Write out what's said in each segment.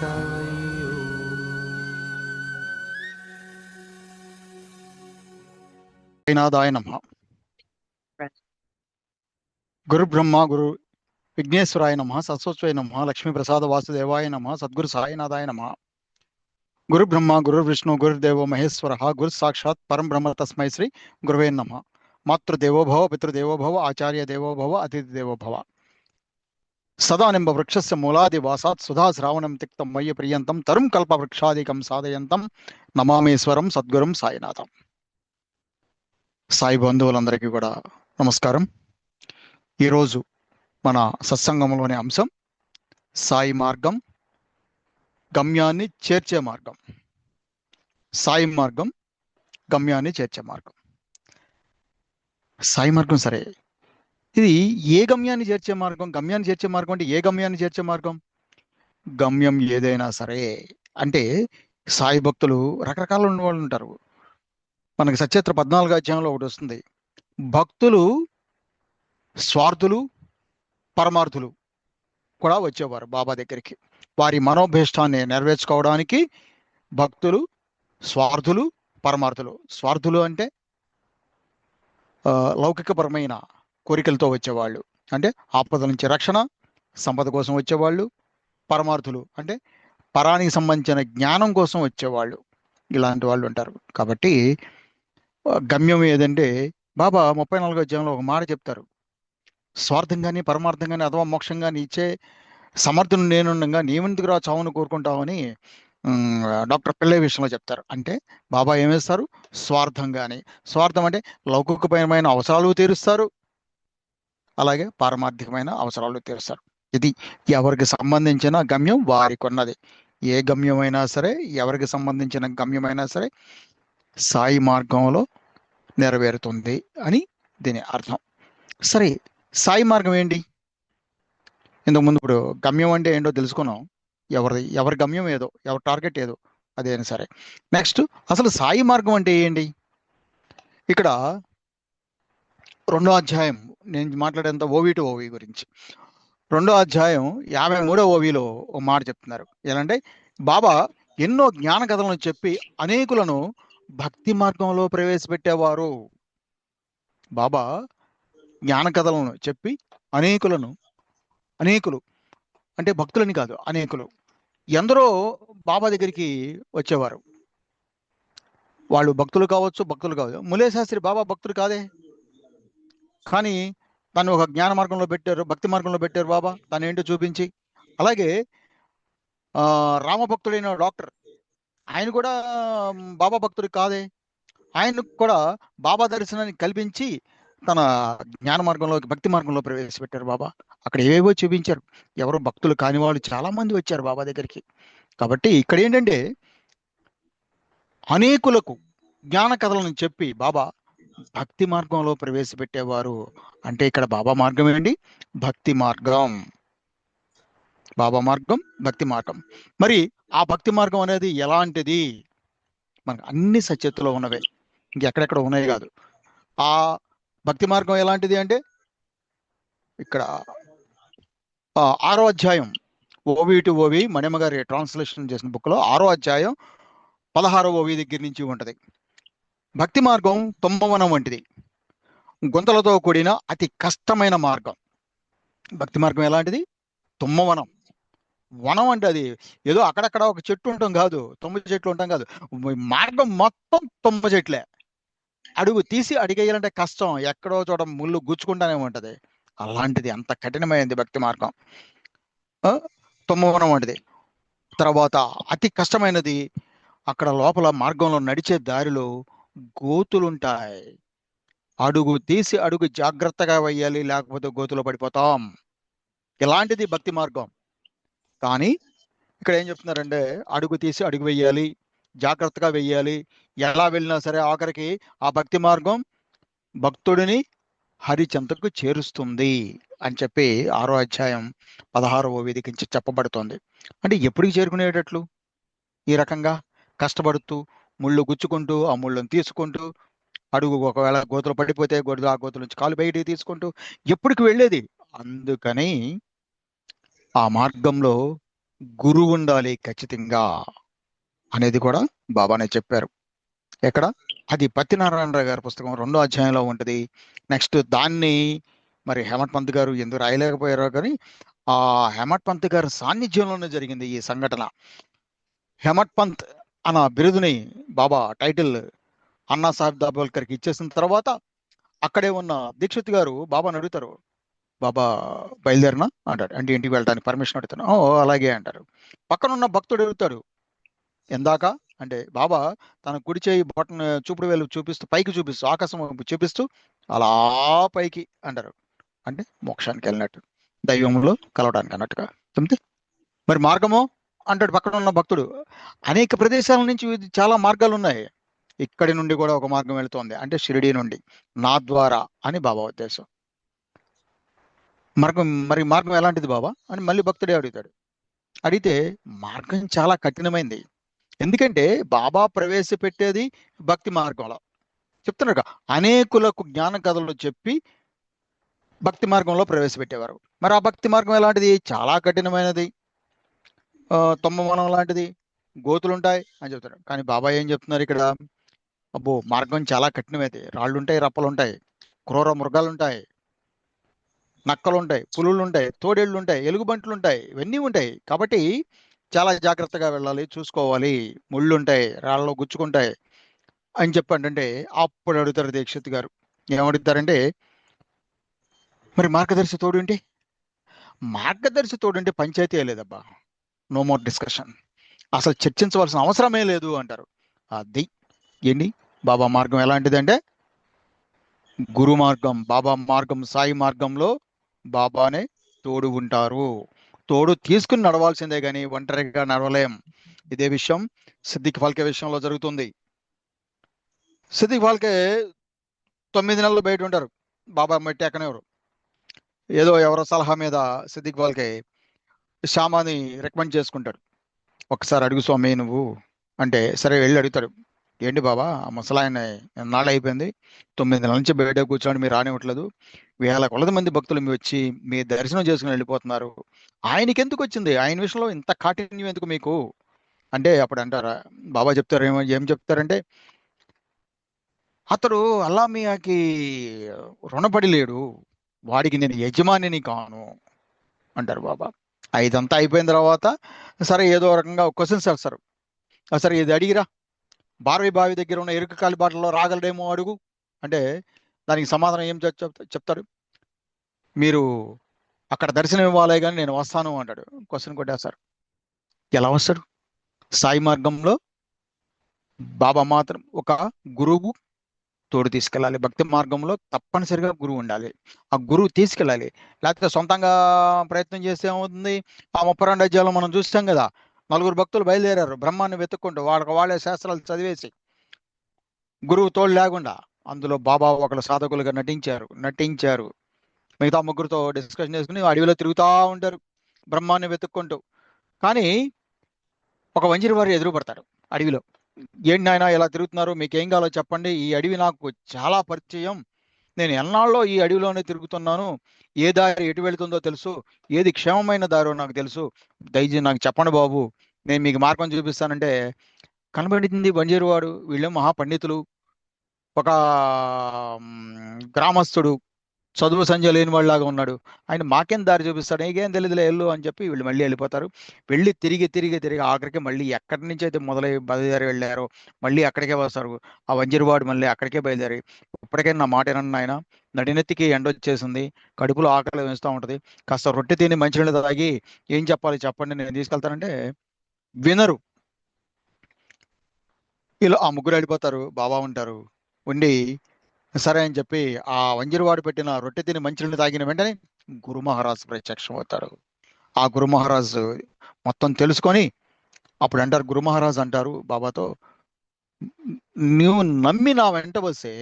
సాయినాథాయ నమః. గురు బ్రహ్మ గురు విఘ్నేశ్వరాయ నమః, సరస్వత్యై నమః, లక్ష్మీ ప్రసాద వాసుదేవాయ నమః, సద్గురు సాయినాథాయ నమః. గురు బ్రహ్మ గురు విష్ణు గురుదేవో మహేశ్వర, గురు సాక్షాత్ పరం బ్రహ్మ తస్మై శ్రీ గురువే నమః. మాతృదేవోభవ పితృదేవోభవ ఆచార్య దేవోభవ అతిథి దేవోభవ. సదానింబ వృక్షస్య మూలాది వాసాత్ సుధా శ్రావణం తిక్తం మయ్య ప్రియంతం తరుం కల్ప వృక్షాదికం సాధయంతం నమామేశ్వరం సద్గురం సాయినాథం. సాయి బంధువులందరికీ కూడా నమస్కారం. ఈరోజు మన సత్సంగంలోని అంశం సాయి మార్గం, గమ్యాన్ని చేర్చే మార్గం. సాయి మార్గం, గమ్యాన్ని చేర్చే మార్గం. సాయి మార్గం సరే, ఇది ఏ గమ్యాన్ని చేర్చే మార్గం? గమ్యాన్ని చేర్చే మార్గం అంటే ఏ గమ్యాన్ని చేర్చే మార్గం? గమ్యం ఏదైనా సరే అంటే సాయి భక్తులు రకరకాల ఉన్న వాళ్ళు ఉంటారు. మనకి సచేత్ర 14వ అధ్యాయంలో ఒకటి వస్తుంది, భక్తులు స్వార్థులు పరమార్థులు కూడా వచ్చేవారు బాబా దగ్గరికి. వారి మనోభీష్టాన్ని నెరవేర్చుకోవడానికి భక్తులు స్వార్థులు పరమార్థులు. స్వార్థులు అంటే లౌకికపరమైన కోరికలతో వచ్చేవాళ్ళు, అంటే ఆపద నుంచి రక్షణ, సంపద కోసం వచ్చేవాళ్ళు. పరమార్థులు అంటే పరానికి సంబంధించిన జ్ఞానం కోసం వచ్చేవాళ్ళు. ఇలాంటి వాళ్ళు ఉంటారు. కాబట్టి గమ్యం ఏదంటే బాబా 34వ అధ్యాయంలో ఒక మాట చెప్తారు, స్వార్థం కానీ పరమార్థం కానీ అథవా మోక్షం కానీ ఇచ్చే సమర్థుని నేనుండగా నీవెందుకు రా చావును కోరుకుంటావని డాక్టర్ పిల్లై విషయంలో చెప్తారు. అంటే బాబా ఏమేస్తారు? స్వార్థం కానీ, స్వార్థం అంటే లౌకికమైన అవసరాలు తీరుస్తారు, అలాగే పారమార్థికమైన అవసరాలు తీరుస్తారు. ఇది ఎవరికి సంబంధించిన గమ్యం వారికి ఉన్నది. ఏ గమ్యమైనా సరే, ఎవరికి సంబంధించిన గమ్యమైనా సరే సాయి మార్గంలో నెరవేరుతుంది అని దీని అర్థం. సరే, సాయి మార్గం ఏంటి? ఇంతకుముందు ఇప్పుడు గమ్యం అంటే ఏంటో తెలుసుకున్నాం. ఎవరి గమ్యం ఏదో, ఎవరి టార్గెట్ ఏదో అదేనా సరే. నెక్స్ట్, అసలు సాయి మార్గం అంటే ఏంటి? ఇక్కడ 2వ అధ్యాయం నేను మాట్లాడేంత ఓవి టు ఓవి గురించి. 2వ అధ్యాయం 53వ ఓవిలో ఒక మాట చెప్తున్నారు. ఎలాంటే బాబా ఎన్నో జ్ఞాన కథలను చెప్పి అనేకులను భక్తి మార్గంలో ప్రవేశపెట్టేవారు. బాబా జ్ఞాన కథలను చెప్పి అనేకులు అంటే భక్తులని కాదు, అనేకులు ఎందరో బాబా దగ్గరికి వచ్చేవారు. వాళ్ళు భక్తులు కావచ్చు, భక్తులు కావచ్చు. ములే శాస్త్రి బాబా భక్తులు కాదే, కానీ తను ఒక జ్ఞాన మార్గంలో పెట్టారు, భక్తి మార్గంలో పెట్టారు బాబా, తను ఏంటో చూపించి. అలాగే రామభక్తుడైన డాక్టర్, ఆయన కూడా బాబా భక్తుడు కాదే, ఆయనకు కూడా బాబా దర్శనాన్ని కల్పించి తన జ్ఞాన మార్గంలో భక్తి మార్గంలో ప్రవేశపెట్టారు బాబా. అక్కడ ఏవేవో చూపించారు. ఎవరో భక్తులు కాని వాళ్ళు చాలా మంది వచ్చారు బాబా దగ్గరికి. కాబట్టి ఇక్కడ ఏంటంటే అనేకులకు జ్ఞాన కథలను చెప్పి బాబా భక్తి మార్గంలో ప్రవేశపెట్టేవారు. అంటే ఇక్కడ బాబా మార్గం ఏంటి? భక్తి మార్గం. బాబా మార్గం భక్తి మార్గం. మరి ఆ భక్తి మార్గం అనేది ఎలాంటిది? మనకు అన్ని సత్యత్తులో ఉన్నవే, ఇంకెక్కడెక్కడ ఉన్నాయి కాదు. ఆ భక్తి మార్గం ఎలాంటిది అంటే ఇక్కడ 6వ అధ్యాయం ఓవి టు ఓవి మణిమ గారి ట్రాన్స్లేషన్ చేసిన బుక్లో 6వ అధ్యాయం 16వ ఓవి దగ్గర నుంచి ఉంటుంది. భక్తి మార్గం తుమ్మవనం వంటిది, గుంతలతో కూడిన అతి కష్టమైన మార్గం. భక్తి మార్గం ఎలాంటిది? తుమ్మవనం. వనం అంటే అది ఏదో అక్కడక్కడ ఒక చెట్టు ఉంటాం కాదు, తుమ్మ చెట్లు ఉంటాం కాదు. మార్గం మొత్తం తుమ్మ చెట్లే. అడుగు తీసి అడిగేయాలంటే కష్టం, ఎక్కడో చోట ముళ్ళు గుచ్చుకుంటానే ఉంటది. అలాంటిది, అంత కఠినమైనది భక్తి మార్గం. తుమ్మవనం వంటిది. తర్వాత అతి కష్టమైనది, అక్కడ లోపల మార్గంలో నడిచే దారిలో గోతులుంటాయి. అడుగు తీసి అడుగు జాగ్రత్తగా వేయాలి, లేకపోతే గోతులో పడిపోతాం. ఇలాంటిది భక్తి మార్గం. కానీ ఇక్కడ ఏం చెప్తున్నారంటే అడుగు తీసి అడుగు వేయాలి, జాగ్రత్తగా వెయ్యాలి. ఎలా వెళ్ళినా సరే ఆఖరికి ఆ భక్తి మార్గం భక్తుడిని హరిచెంతకు చేరుస్తుంది అని చెప్పి 6వ అధ్యాయం 16వ ఓవి చెప్పబడుతోంది. అంటే ఎప్పటికి చేరుకునేటట్లు? ఈ రకంగా కష్టపడుతూ ముళ్ళు గుచ్చుకుంటూ ఆ ముళ్ళను తీసుకుంటూ, అడుగు ఒకవేళ గోతులు పడిపోతే ఆ గోతుల నుంచి కాలు బయటికి తీసుకుంటూ ఎప్పటికి వెళ్ళేది. అందుకని ఆ మార్గంలో గురువు ఉండాలి ఖచ్చితంగా అనేది కూడా బాబానే చెప్పారు. ఎక్కడ? అది పత్తినారాయణరావు గారి పుస్తకం 2వ అధ్యాయంలో ఉంటుంది. నెక్స్ట్ దాన్ని మరి హేమట్ పంత్ గారు ఎందుకు రాయలేకపోయారో కానీ ఆ హేమట్ పంత్ గారి సాన్నిధ్యంలోనే జరిగింది ఈ సంఘటన. హేమట్ పంత్ అన్న బిరుదుని బాబా టైటిల్ అన్నా సాహెబ్ దాబోల్కర్కి ఇచ్చేసిన తర్వాత అక్కడే ఉన్న దీక్షిత్ గారు బాబాని అడుగుతారు, బాబా బయలుదేరినా అంటాడు. అంటే ఇంటికి వెళ్ళడానికి పర్మిషన్ అడుగుతాను. ఓ అలాగే అంటారు. పక్కనున్న భక్తుడు అడుగుతాడు, ఎందాక అంటే బాబా తన కుడి చేయి బొటన చూపుడు వేలు చూపిస్తూ పైకి చూపిస్తూ ఆకాశం వైపు చూపిస్తూ అలా పైకి అంటారు. అంటే మోక్షానికి వెళ్ళినట్టు, దైవంలో కలవడానికి అన్నట్టుగా. అంతే. మరి మార్గము అంటాడు పక్కన ఉన్న భక్తుడు. అనేక ప్రదేశాల నుంచి చాలా మార్గాలు ఉన్నాయి. ఇక్కడి నుండి కూడా ఒక మార్గం వెళుతోంది, అంటే షిరిడి నుండి నా ద్వారా అని బాబా ఉద్దేశం. మార్గం ఎలాంటిది బాబా అని మళ్ళీ భక్తుడే అడుగుతాడు. అడిగితే మార్గం చాలా కఠినమైంది. ఎందుకంటే బాబా ప్రవేశపెట్టేది భక్తి మార్గంలో చెప్తున్నాడు. అనేకులకు జ్ఞాన కథలు చెప్పి భక్తి మార్గంలో ప్రవేశపెట్టేవారు. మరి ఆ భక్తి మార్గం ఎలాంటిది? చాలా కఠినమైనది, తొమ్మవనం లాంటిది, గోతులుంటాయి అని చెప్తారు. కానీ బాబా ఏం చెప్తున్నారు ఇక్కడ? అబ్బో, మార్గం చాలా కఠినమైనది. రాళ్ళుంటాయి, రప్పలుంటాయి, క్రూర మృగాలుంటాయి, నక్కలుంటాయి, పులులుంటాయి, తోడేళ్లుంటాయి, ఎలుగుబంట్లుంటాయి, ఇవన్నీ ఉంటాయి. కాబట్టి చాలా జాగ్రత్తగా వెళ్ళాలి, చూసుకోవాలి. ముళ్ళుంటాయి, రాళ్ళలో గుచ్చుకుంటాయి అని చెప్పండి. అంటే అప్పుడు అడుగుతారు దీక్షిత్ గారు, ఏమడుగుతారంటే, మరి మార్గదర్శి తోడుంటే? మార్గదర్శి తోడుంటే పంచాయతీ లేదబ్బా, నో మోర్ డిస్కషన్, అసలు చర్చించవలసిన అవసరమే లేదు అంటారు. అది ఏంటి బాబా మార్గం ఎలాంటిదంటే గురు మార్గం. బాబా మార్గం, సాయి మార్గంలో బాబానే తోడు ఉంటారు. తోడు తీసుకుని నడవాల్సిందే కానీ ఒంటరిగా నడవలేం. ఇదే విషయం సిద్దిక్ ఫాల్కే విషయంలో జరుగుతుంది. సిద్దిక్ ఫాల్కే 9 నెలలు బయట ఉంటారు, బాబా మట్టి ఎక్కనెవరు. ఏదో ఎవరో సలహా మీద సిద్దిక్ ఫాల్కే శ్యామాని రికమెండ్ చేసుకుంటాడు. ఒకసారి అడుగు స్వామి నువ్వు అంటే, సరే వెళ్ళి అడుగుతాడు. ఏంటి బాబా, ఆ ముసలాయన ఎన్నాళ్ళు అయిపోయింది, 9 నెలల నుంచి బయట కూర్చోండి, మీరు రానివ్వట్లేదు, వేల కొలది మంది భక్తులు మీ వచ్చి మీ దర్శనం చేసుకుని వెళ్ళిపోతున్నారు, ఆయనకి ఎందుకు వచ్చింది, ఆయన విషయంలో ఇంత కాఠిన్యం ఎందుకు మీకు అంటే, అప్పుడు అంటారా బాబా చెప్తారు, ఏం చెప్తారంటే, అతడు అల్లా మియాకి రుణపడి లేడు, వాడికి నేను యజమానిని కాను అంటారు బాబా. ఇదంతా అయిపోయిన తర్వాత సరే ఏదో రకంగా క్వశ్చన్స్ వేస్తారు. సరే ఇది అడిగిరా, బారవి బావి దగ్గర ఉన్న ఎరుక కాలిబాటలో రాగలడేమో అడుగు అంటే, దానికి సమాధానం ఏం చెప్తాడు, మీరు అక్కడ దర్శనం ఇవ్వాలే కానీ నేను వస్తాను అంటాడు. క్వశ్చన్ కొట్టేస్తారు. ఎలా వస్తాడు? సాయి మార్గంలో బాబా మాత్రం ఒక గురువు తోడు తీసుకెళ్ళాలి. భక్తి మార్గంలో తప్పనిసరిగా గురువు ఉండాలి. ఆ గురువు తీసుకెళ్ళాలి. లేకపోతే సొంతంగా ప్రయత్నం చేస్తే ఏమవుతుంది? ఆ 32 అధ్యాయంలో మనం చూస్తాం కదా, 4 భక్తులు బయలుదేరారు బ్రహ్మాన్ని వెతుక్కుంటూ, వాళ్ళే శాస్త్రాలు చదివేసి గురువు తోడు లేకుండా. అందులో బాబా ఒకళ్ళు సాధకులుగా నటించారు. మిగతా ముగ్గురుతో డిస్కషన్ చేసుకుని అడవిలో తిరుగుతూ ఉంటారు బ్రహ్మాన్ని వెతుక్కుంటూ. కానీ ఒక వంజరి వారు ఎదురుపడతారు అడవిలో. ఏంటి నాయన ఇలా తిరుగుతున్నారు, మీకేం కావాలో చెప్పండి, ఈ అడవి నాకు చాలా పరిచయం, నేను ఎన్నాళ్ళలో ఈ అడవిలోనే తిరుగుతున్నాను, ఏ దారి ఎటు వెళుతుందో తెలుసు, ఏది క్షేమమైన దారో నాకు తెలుసు, దయచేసి నాకు చెప్పండి బాబు, నేను మీకు మార్గం చూపిస్తానంటే, కనబడింది వంజేరువాడు. వీళ్ళే మహాపండితులు, ఒక గ్రామస్తుడు, చదువు సంజయ్ లేని వాళ్ళలాగా ఉన్నాడు, ఆయన మాకేం దారి చూపిస్తాడు, నీకేం తెలియదులే వెళ్ళు అని చెప్పి వీళ్ళు మళ్ళీ వెళ్ళిపోతారు. వెళ్ళి తిరిగి ఆఖరికి మళ్ళీ ఎక్కడి నుంచి అయితే బయలుదేరి వెళ్ళారో మళ్ళీ అక్కడికే వస్తారు. ఆ వంజరివాడు మళ్ళీ అక్కడికే బయలుదేరి, ఇప్పటికైనా నా మాట ఏనన్నా ఆయన, నడినెత్తికి ఎండ వచ్చేసింది, కడుపులో ఆకలి వేస్తూ ఉంటుంది, కాస్త రొట్టె తిని మంచినీళ్ళు తాగి ఏం చెప్పాలి చెప్పండి, నేను తీసుకెళ్తానంటే వినరు. ఇలా ఆ ముగ్గురు వెళ్ళిపోతారు. బాబా ఉంటారు. ఉండి సరే అని చెప్పి ఆ వంజరివాడు పెట్టిన రొట్టె తిని మంచినీళ్ళు తాగిన వెంటనే గురు మహారాజ్ ప్రత్యక్షం అవుతారు. ఆ గురు మహారాజ్ మొత్తం తెలుసుకొని అప్పుడు అంటారు, గురు మహారాజ్ అంటారు బాబాతో, నువ్వు నమ్మి నా వెంట వస్తే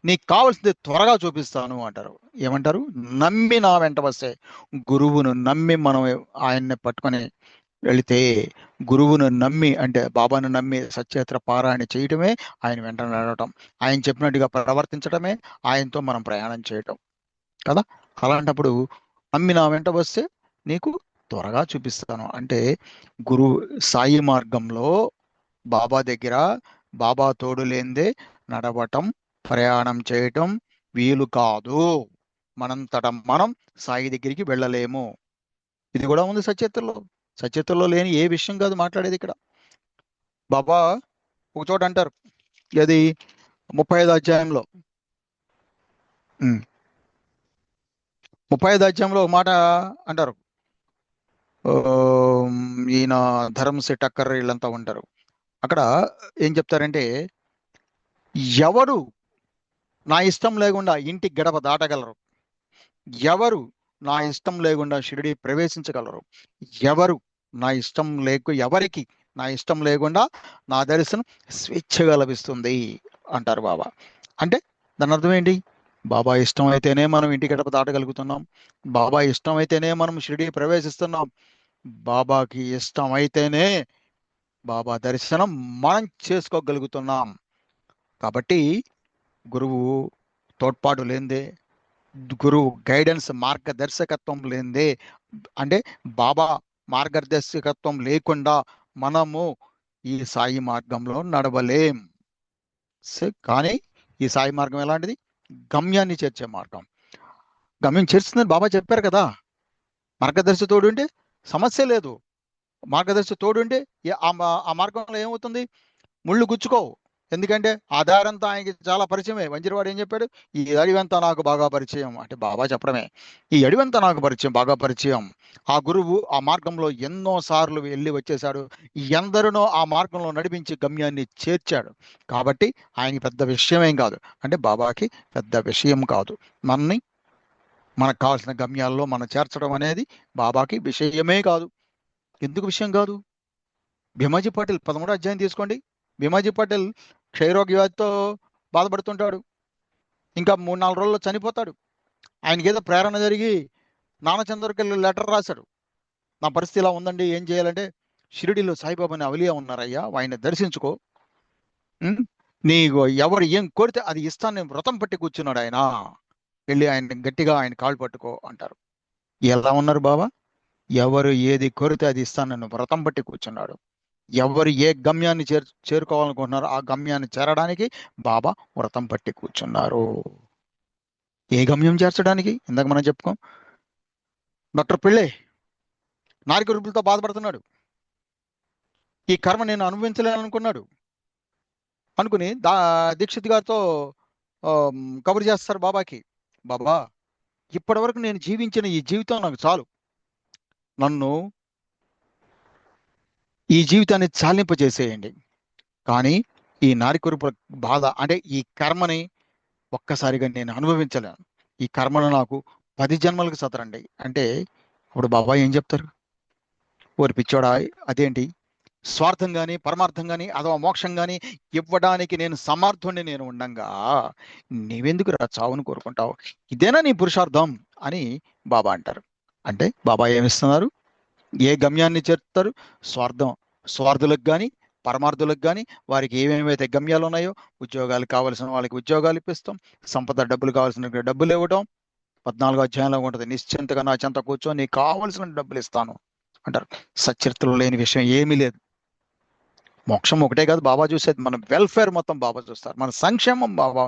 నీకు కావాల్సింది త్వరగా చూపిస్తాను అంటారు. ఏమంటారు? నమ్మి నా వెంట వస్తే. గురువును నమ్మి మనం ఆయన్ని పట్టుకొని వెళితే, గురువును నమ్మి అంటే బాబాను నమ్మి సత్యత్ర పారాయణ చేయటమే, ఆయన వెంట నడవటం, ఆయన చెప్పినట్టుగా ప్రవర్తించడమే, ఆయనతో మనం ప్రయాణం చేయటం కదా. అలాంటప్పుడు నమ్మి నా వెంట వస్తే నీకు త్వరగా చూపిస్తాను. అంటే గురు సాయి మార్గంలో బాబా దగ్గర బాబా తోడు లేనిదే నడవటం, ప్రయాణం చేయటం వీలు కాదు. మనంతట మనం సాయి దగ్గరికి వెళ్ళలేము. ఇది కూడా ఉంది సచేతల్లో. సచేతల్లో లేని ఏ విషయం కాదు మాట్లాడేది ఇక్కడ. బాబా ఒక చోట అంటారు, అది 35 అధ్యాయంలో 35 అధ్యాయంలో ఒక మాట అంటారు. ఆ, ఈయన ధర్మశి టక్కర్ వీళ్ళంతా ఉంటారు అక్కడ. ఏం చెప్తారంటే, ఎవరు నా ఇష్టం లేకుండా ఇంటి గడప దాటగలరు, ఎవరు నా ఇష్టం లేకుండా షిరిడి ప్రవేశించగలరు, ఎవరు ఎవరికి నా ఇష్టం లేకుండా నా దర్శనం స్వేచ్ఛగా లభిస్తుంది అంటారు బాబా. అంటే దాని అర్థం ఏంటి? బాబా ఇష్టం అయితేనే మనం ఇంటి గడప దాటగలుగుతున్నాం, బాబా ఇష్టం అయితేనే మనం షిరిడి ప్రవేశిస్తున్నాం, బాబాకి ఇష్టం అయితేనే బాబా దర్శనం మనం చేసుకోగలుగుతున్నాం. కాబట్టి గురువు తోడ్పాటు లేనిదే, గురువు గైడెన్స్ మార్గదర్శకత్వం లేనిదే, అంటే బాబా మార్గదర్శకత్వం లేకుండా మనము ఈ సాయి మార్గంలో నడవలేం. కానీ ఈ సాయి మార్గం ఎలాంటిది? గమ్యాన్ని చేర్చే మార్గం. గమ్యం చేరుస్తుందని బాబా చెప్పారు కదా. మార్గదర్శి తోడు ఉంటే సమస్య లేదు. మార్గదర్శి తోడు ఉంటే ఆ మార్గంలో ఏమవుతుంది? ముళ్ళు గుచ్చుకోవు. ఎందుకంటే ఆ దారంతా ఆయనకి చాలా పరిచయమే. వంజరవాడు ఏం చెప్పాడు? ఈ అడివంతా నాకు బాగా పరిచయం అంటే బాబా చెప్పడమే. ఈ అడివంతా నాకు పరిచయం, బాగా పరిచయం. ఆ గురువు ఆ మార్గంలో ఎన్నో సార్లు వెళ్ళి వచ్చేశాడు, ఎందరినో ఆ మార్గంలో నడిపించి గమ్యాన్ని చేర్చాడు. కాబట్టి ఆయనకి పెద్ద విషయమేం కాదు. అంటే బాబాకి పెద్ద విషయం కాదు. మనకు కావాల్సిన గమ్యాల్లో మనం చేర్చడం అనేది బాబాకి విషయమే కాదు. ఎందుకు విషయం కాదు? భీమాజీ పాటిల్ 13వ అధ్యాయం తీసుకోండి. భీమాజీ పాటిల్ క్షయరోగ వ్యాధితో బాధపడుతుంటాడు. ఇంకా 3-4 రోజుల్లో చనిపోతాడు. ఆయనకి ఏదో ప్రేరణ జరిగి నానచందర్కి లెటర్ రాశాడు, నా పరిస్థితి ఇలా ఉందండి, ఏం చేయాలంటే, షిరిడిలో సాయిబాబాని అవలియా ఉన్నారయ్యా, ఆయన దర్శించుకో, నీకు ఎవరు ఏం కోరితే అది ఇస్తాను, నేను వ్రతం పట్టి కూర్చున్నాడు ఆయన, వెళ్ళి ఆయన గట్టిగా ఆయన కాళ్ళు పట్టుకో అంటారు. ఎలా ఉన్నారు బాబా? ఎవరు ఏది కోరితే అది ఇస్తాను నన్ను వ్రతం పట్టి కూర్చున్నాడు. ఎవరు ఏ గమ్యాన్ని చేరుకోవాలనుకుంటున్నారో ఆ గమ్యాన్ని చేరడానికి బాబా వ్రతం పట్టి కూర్చున్నారు. ఏ గమ్యం చేర్చడానికి? ఇందాక మనం చెప్పుకోం, డాక్టర్ పిళ్ళే నారిక రుపులతో బాధపడుతున్నాడు. ఈ కర్మ నేను అనుభవించలేననుకున్నాడు. అనుకుని దీక్షిత్ గారితో కబురు చేస్తారు బాబాకి, బాబా ఇప్పటి వరకు నేను జీవించిన ఈ జీవితం నాకు చాలు, నన్ను ఈ జీవితాన్ని చాలింపజేసేయండి. కానీ ఈ నారికొరుపుల బాధ అంటే ఈ కర్మని ఒక్కసారిగా నేను అనుభవించలేను, ఈ కర్మను నాకు 10 జన్మలకు సతరండి అంటే, అప్పుడు బాబా ఏం చెప్తారు? ఓరి పిచ్చోడా, అదేంటి స్వార్థం కానీ పరమార్థం కానీ అథవా మోక్షం కానీ ఇవ్వడానికి నేను సమర్థుణ్ణి నేను ఉండంగా నీవెందుకు చావును కోరుకుంటావు? ఇదేనా నీ పురుషార్థం అని బాబా అంటారు. అంటే బాబా ఏమిస్తున్నారు? ఏ గమ్యాన్ని చేరుతారు? స్వార్థులకు కానీ పరమార్థులకు కానీ వారికి ఏమేమైతే గమ్యాలు ఉన్నాయో, ఉద్యోగాలు కావాల్సిన వాళ్ళకి ఉద్యోగాలు ఇప్పిస్తాం, సంపద డబ్బులు కావాల్సిన డబ్బులు ఇవ్వడం. 14వ అధ్యాయంలో ఉంటుంది, నిశ్చింతగా నా చెంత కూర్చో నీకు కావలసిన డబ్బులు ఇస్తాను అంటారు. సచరిత్రలో లేని విషయం ఏమీ లేదు. మోక్షం ఒకటే కాదు బాబా చూసేది, మన వెల్ఫేర్ మొత్తం బాబా చూస్తారు, మన సంక్షేమం బాబా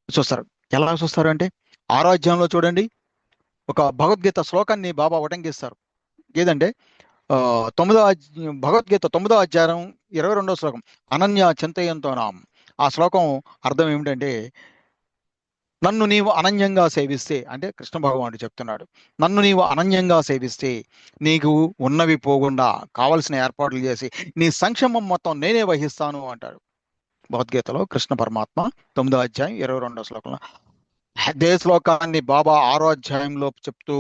చూస్తారు. ఎలా చూస్తారు అంటే, 6వ అధ్యాయంలో చూడండి, ఒక భగవద్గీత శ్లోకాన్ని బాబా ఉటంకిస్తారు. ఏదంటే భగవద్గీత 9వ అధ్యాయం 22వ శ్లోకం, అనన్య చింతయంతో నాం. ఆ శ్లోకం అర్థం ఏమిటంటే, నన్ను నీవు అనన్యంగా సేవిస్తే, అంటే కృష్ణ భగవానుడు చెప్తున్నాడు, నన్ను నీవు అనన్యంగా సేవిస్తే నీకు ఉన్నవి పోకుండా కావలసిన ఏర్పాట్లు చేసి నీ సంక్షేమం మొత్తం నేనే వహిస్తాను అంటాడు భగవద్గీతలో కృష్ణ పరమాత్మ 9వ అధ్యాయం 22వ శ్లోకంలో. అదే శ్లోకాన్ని బాబా 6వ అధ్యాయంలో చెప్తూ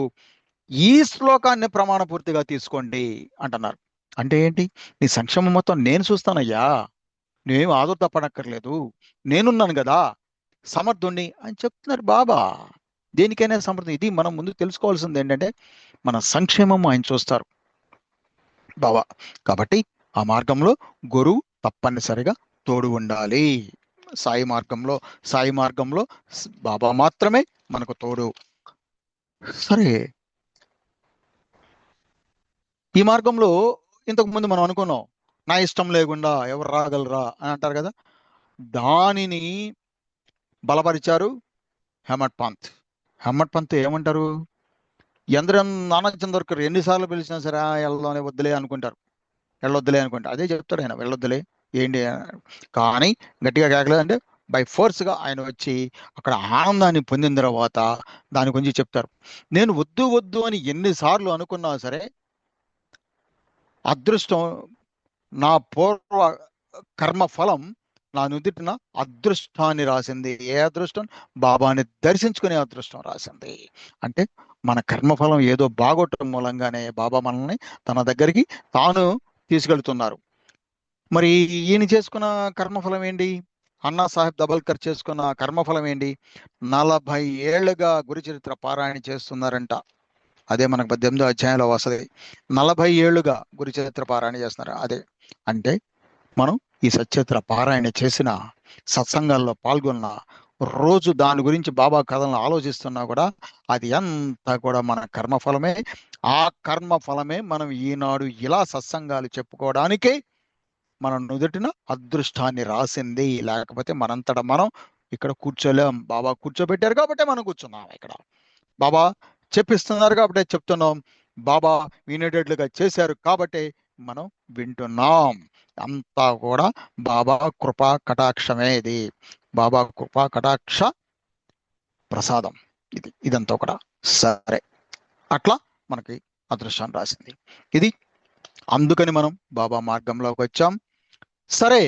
ఈ శ్లోకాన్ని ప్రమాణ పూర్తిగా తీసుకోండి అంటున్నారు. అంటే ఏంటి? నీ సంక్షేమం మొత్తం నేను చూస్తానయ్యా, నువ్వేం ఆదుర్తపడక్కర్లేదు, నేనున్నాను కదా, సమర్థుణ్ణి అని చెప్తున్నారు బాబా. దేనికైనా సమర్థం. ఇది మనం ముందు తెలుసుకోవాల్సింది ఏంటంటే, మన సంక్షేమం ఆయన చూస్తారు బాబా. కాబట్టి ఆ మార్గంలో గురువు తప్పనిసరిగా తోడు ఉండాలి. సాయి మార్గంలో బాబా మాత్రమే మనకు తోడు. సరే, ఈ మార్గంలో ఇంతకు ముందు మనం అనుకున్నాం, నా ఇష్టం లేకుండా ఎవరు రాగలరా అని అంటారు కదా, దానిని బలపరిచారు హేమట్ పంత్. హేమట్ పంత్ ఏమంటారు, ఎందరూ నానా చంద్రకర్ ఎన్నిసార్లు పిలిచినా సరే వెళ్ళలోనే వద్దులే అనుకుంటారు, వెళ్ళొద్దులే అనుకుంటారు. అదే చెప్తాడు ఆయన, వెళ్ళొద్దులే ఏంటి కానీ గట్టిగా కేకలేదంటే బై ఫోర్స్గా ఆయన వచ్చి అక్కడ ఆనందాన్ని పొందిన తర్వాత దాని గురించి చెప్తారు. నేను వద్దు వద్దు అని ఎన్నిసార్లు అనుకున్నా సరే అదృష్టం, నా పూర్వ కర్మ ఫలం నా నుదిటిన అదృష్టాన్ని రాసింది. ఏ అదృష్టం? బాబాని దర్శించుకునే అదృష్టం రాసింది. అంటే మన కర్మఫలం ఏదో బాగొట్టడం మూలంగానే బాబా మనల్ని తన దగ్గరికి తాను తీసుకెళ్తున్నారు. మరి ఈయన చేసుకున్న కర్మఫలం ఏంటి? అన్నా సాహెబ్ దబల్కర్ చేసుకున్న కర్మఫలం ఏంటి? 40 ఏళ్లుగా గురుచరిత్ర పారాయణ చేస్తున్నారంట. అదే మనకు 18వ అధ్యాయంలో వస్తుంది. 40 ఏళ్లుగా గురుచరిత్ర పారాయణ చేస్తున్నారు. అదే అంటే మనం ఈ సచరిత్ర పారాయణ చేసిన, సత్సంగాల్లో పాల్గొన్న, రోజు దాని గురించి బాబా కథలను ఆలోచిస్తున్నా కూడా అది అంతా కూడా మన కర్మఫలమే. ఆ కర్మఫలమే మనం ఈనాడు ఇలా సత్సంగాలు చెప్పుకోవడానికే మన నుదుటిన అదృష్టాన్ని రాసింది. లేకపోతే మనంతట మనం ఇక్కడ కూర్చోలేం. బాబా కూర్చోబెట్టారు కాబట్టి మనం కూర్చున్నాం ఇక్కడ. బాబా చెప్పిస్తున్నారు కాబట్టి చెప్తున్నాం. బాబా వినేటట్లుగా చేశారు కాబట్టి మనం వింటున్నాం. అంతా కూడా బాబా కృపా కటాక్షమే. ఇది బాబా కృపా కటాక్ష ప్రసాదం. ఇదంతా కూడా సరే. అట్లా మనకి అదృష్టాన్ని రాసింది ఇది. అందుకని మనం బాబా మార్గంలోకి వచ్చాం. సరే,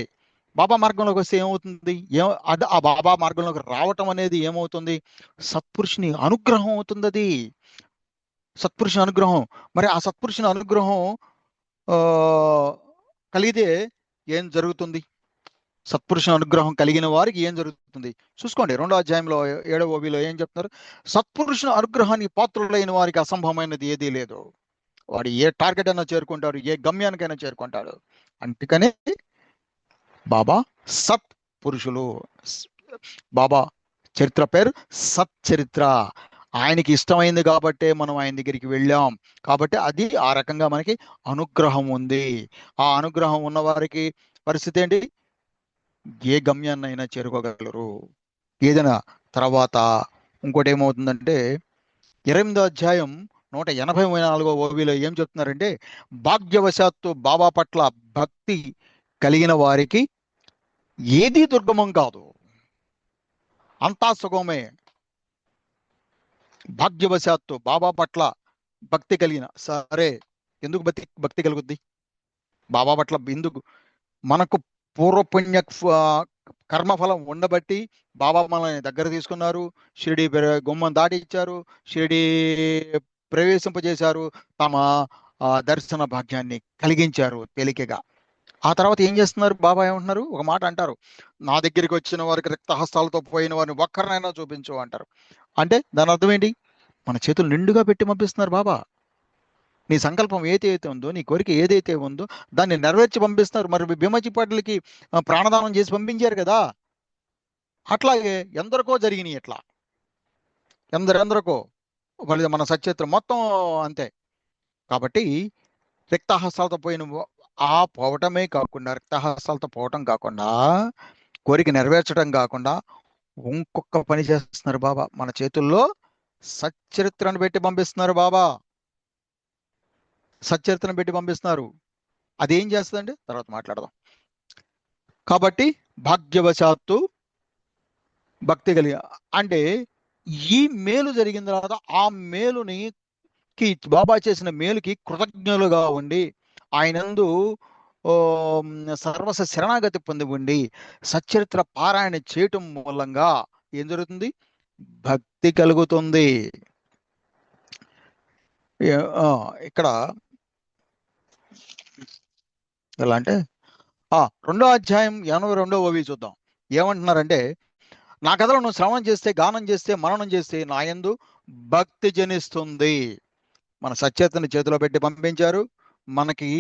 బాబా మార్గంలోకి వస్తే ఏమవుతుంది? ఆ బాబా మార్గంలోకి రావటం అనేది ఏమవుతుంది? సత్పురుషుని అనుగ్రహం అవుతుంది. అది సత్పురుషుని అనుగ్రహం. మరి ఆ సత్పురుషుని అనుగ్రహం కలిగితే ఏం జరుగుతుంది? సత్పురుషుని అనుగ్రహం కలిగిన వారికి ఏం జరుగుతుంది చూసుకోండి. 2వ అధ్యాయంలో 7వ ఓబిలో ఏం చెప్తున్నారు? సత్పురుషుని అనుగ్రహానికి పాత్రులైన వారికి అసంభవమైనది ఏదీ లేదు. వాడు ఏ టార్గెట్ అయినా చేరుకుంటాడు, ఏ గమ్యానికైనా చేరుకుంటాడు. అందుకనే బాబా సత్ పురుషులు. బాబా చరిత్ర పేరు సచ్చరిత్ర. ఆయనకి ఇష్టమైంది కాబట్టే మనం ఆయన దగ్గరికి వెళ్ళాం. కాబట్టి అది ఆ రకంగా మనకి అనుగ్రహం ఉంది. ఆ అనుగ్రహం ఉన్న వారికి పరిస్థితి ఏంటి? ఏ గమ్యాన్నైనా చేరుకోగలరు. ఏదైనా తర్వాత ఇంకోటి ఏమవుతుందంటే 28వ అధ్యాయం 184వ ఓవిలో ఏం చెప్తున్నారంటే, భాగ్యవశాత్తు బాబా పట్ల భక్తి కలిగిన వారికి ఏదీ దుర్గమం కాదు, అంతా సుగమే. భాగ్యవశాత్తు బాబా పట్ల భక్తి కలిగిన సరే. ఎందుకు భక్తి కలుగుద్ది బాబా పట్ల? ఎందుకు? మనకు పూర్వపుణ్య కర్మఫలం ఉండబట్టి బాబా మనల్ని దగ్గర తీసుకున్నారు, షిరిడి గుమ్మం దాటి ఇచ్చారు, షిరిడి ప్రవేశింపజేశారు, తమ దర్శన భాగ్యాన్ని కలిగించారు తేలికగా. ఆ తర్వాత ఏం చేస్తున్నారు? బాబా ఏమంటున్నారు? ఒక మాట అంటారు, నా దగ్గరికి వచ్చిన వారికి రక్తహస్తాలతో పోయిన వారిని ఒక్కరినైనా చూపించు అంటారు. అంటే దాని అర్థం ఏంటి? మన చేతులు నిండుగా పెట్టి పంపిస్తున్నారు బాబా. నీ సంకల్పం ఏదైతే ఉందో, నీ కోరిక ఏదైతే ఉందో దాన్ని నెరవేర్చి పంపిస్తున్నారు. మరి భీమచిపాట్లకి ప్రాణదానం చేసి పంపించారు కదా, అట్లాగే ఎందరికో జరిగినాయి. ఇట్లా ఎందరెందరికో మన సచరిత్ర మొత్తం అంతే. కాబట్టి రక్తహస్తాలతో పోయిన ఆ పోవటమే కాకుండా, రక్తహస్తాలతో పోవటం కాకుండా, కోరిక నెరవేర్చడం కాకుండా ఇంకొక పని చేస్తున్నారు బాబా. మన చేతుల్లో సచ్చరిత్రను పెట్టి పంపిస్తున్నారు బాబా. సచ్చరిత్రను పెట్టి పంపిస్తున్నారు. అదేం చేస్తుందండి తర్వాత మాట్లాడదాం. కాబట్టి భాగ్యవశాత్తు భక్తి కలిగి అంటే ఈ మేలు జరిగిన తర్వాత ఆ మేలుని బాబా చేసిన మేలుకి కృతజ్ఞులుగా ఉండి ఆయనందు సర్వస శరణాగతి పొంది ఉండి సచ్చరిత్ర పారాయణ చేయటం మూలంగా ఏం జరుగుతుంది? భక్తి కలుగుతుంది. ఇక్కడ ఎలా అంటే 2వ అధ్యాయం 82వ ఓవి చూద్దాం. ఏమంటున్నారంటే, నా కథలను నువ్వు శ్రవణం చేస్తే, గానం చేస్తే, మననం చేస్తే నా యందు భక్తి జనిస్తుంది. మన సచేతని చేతిలో పెట్టి పంపించారు. మనకి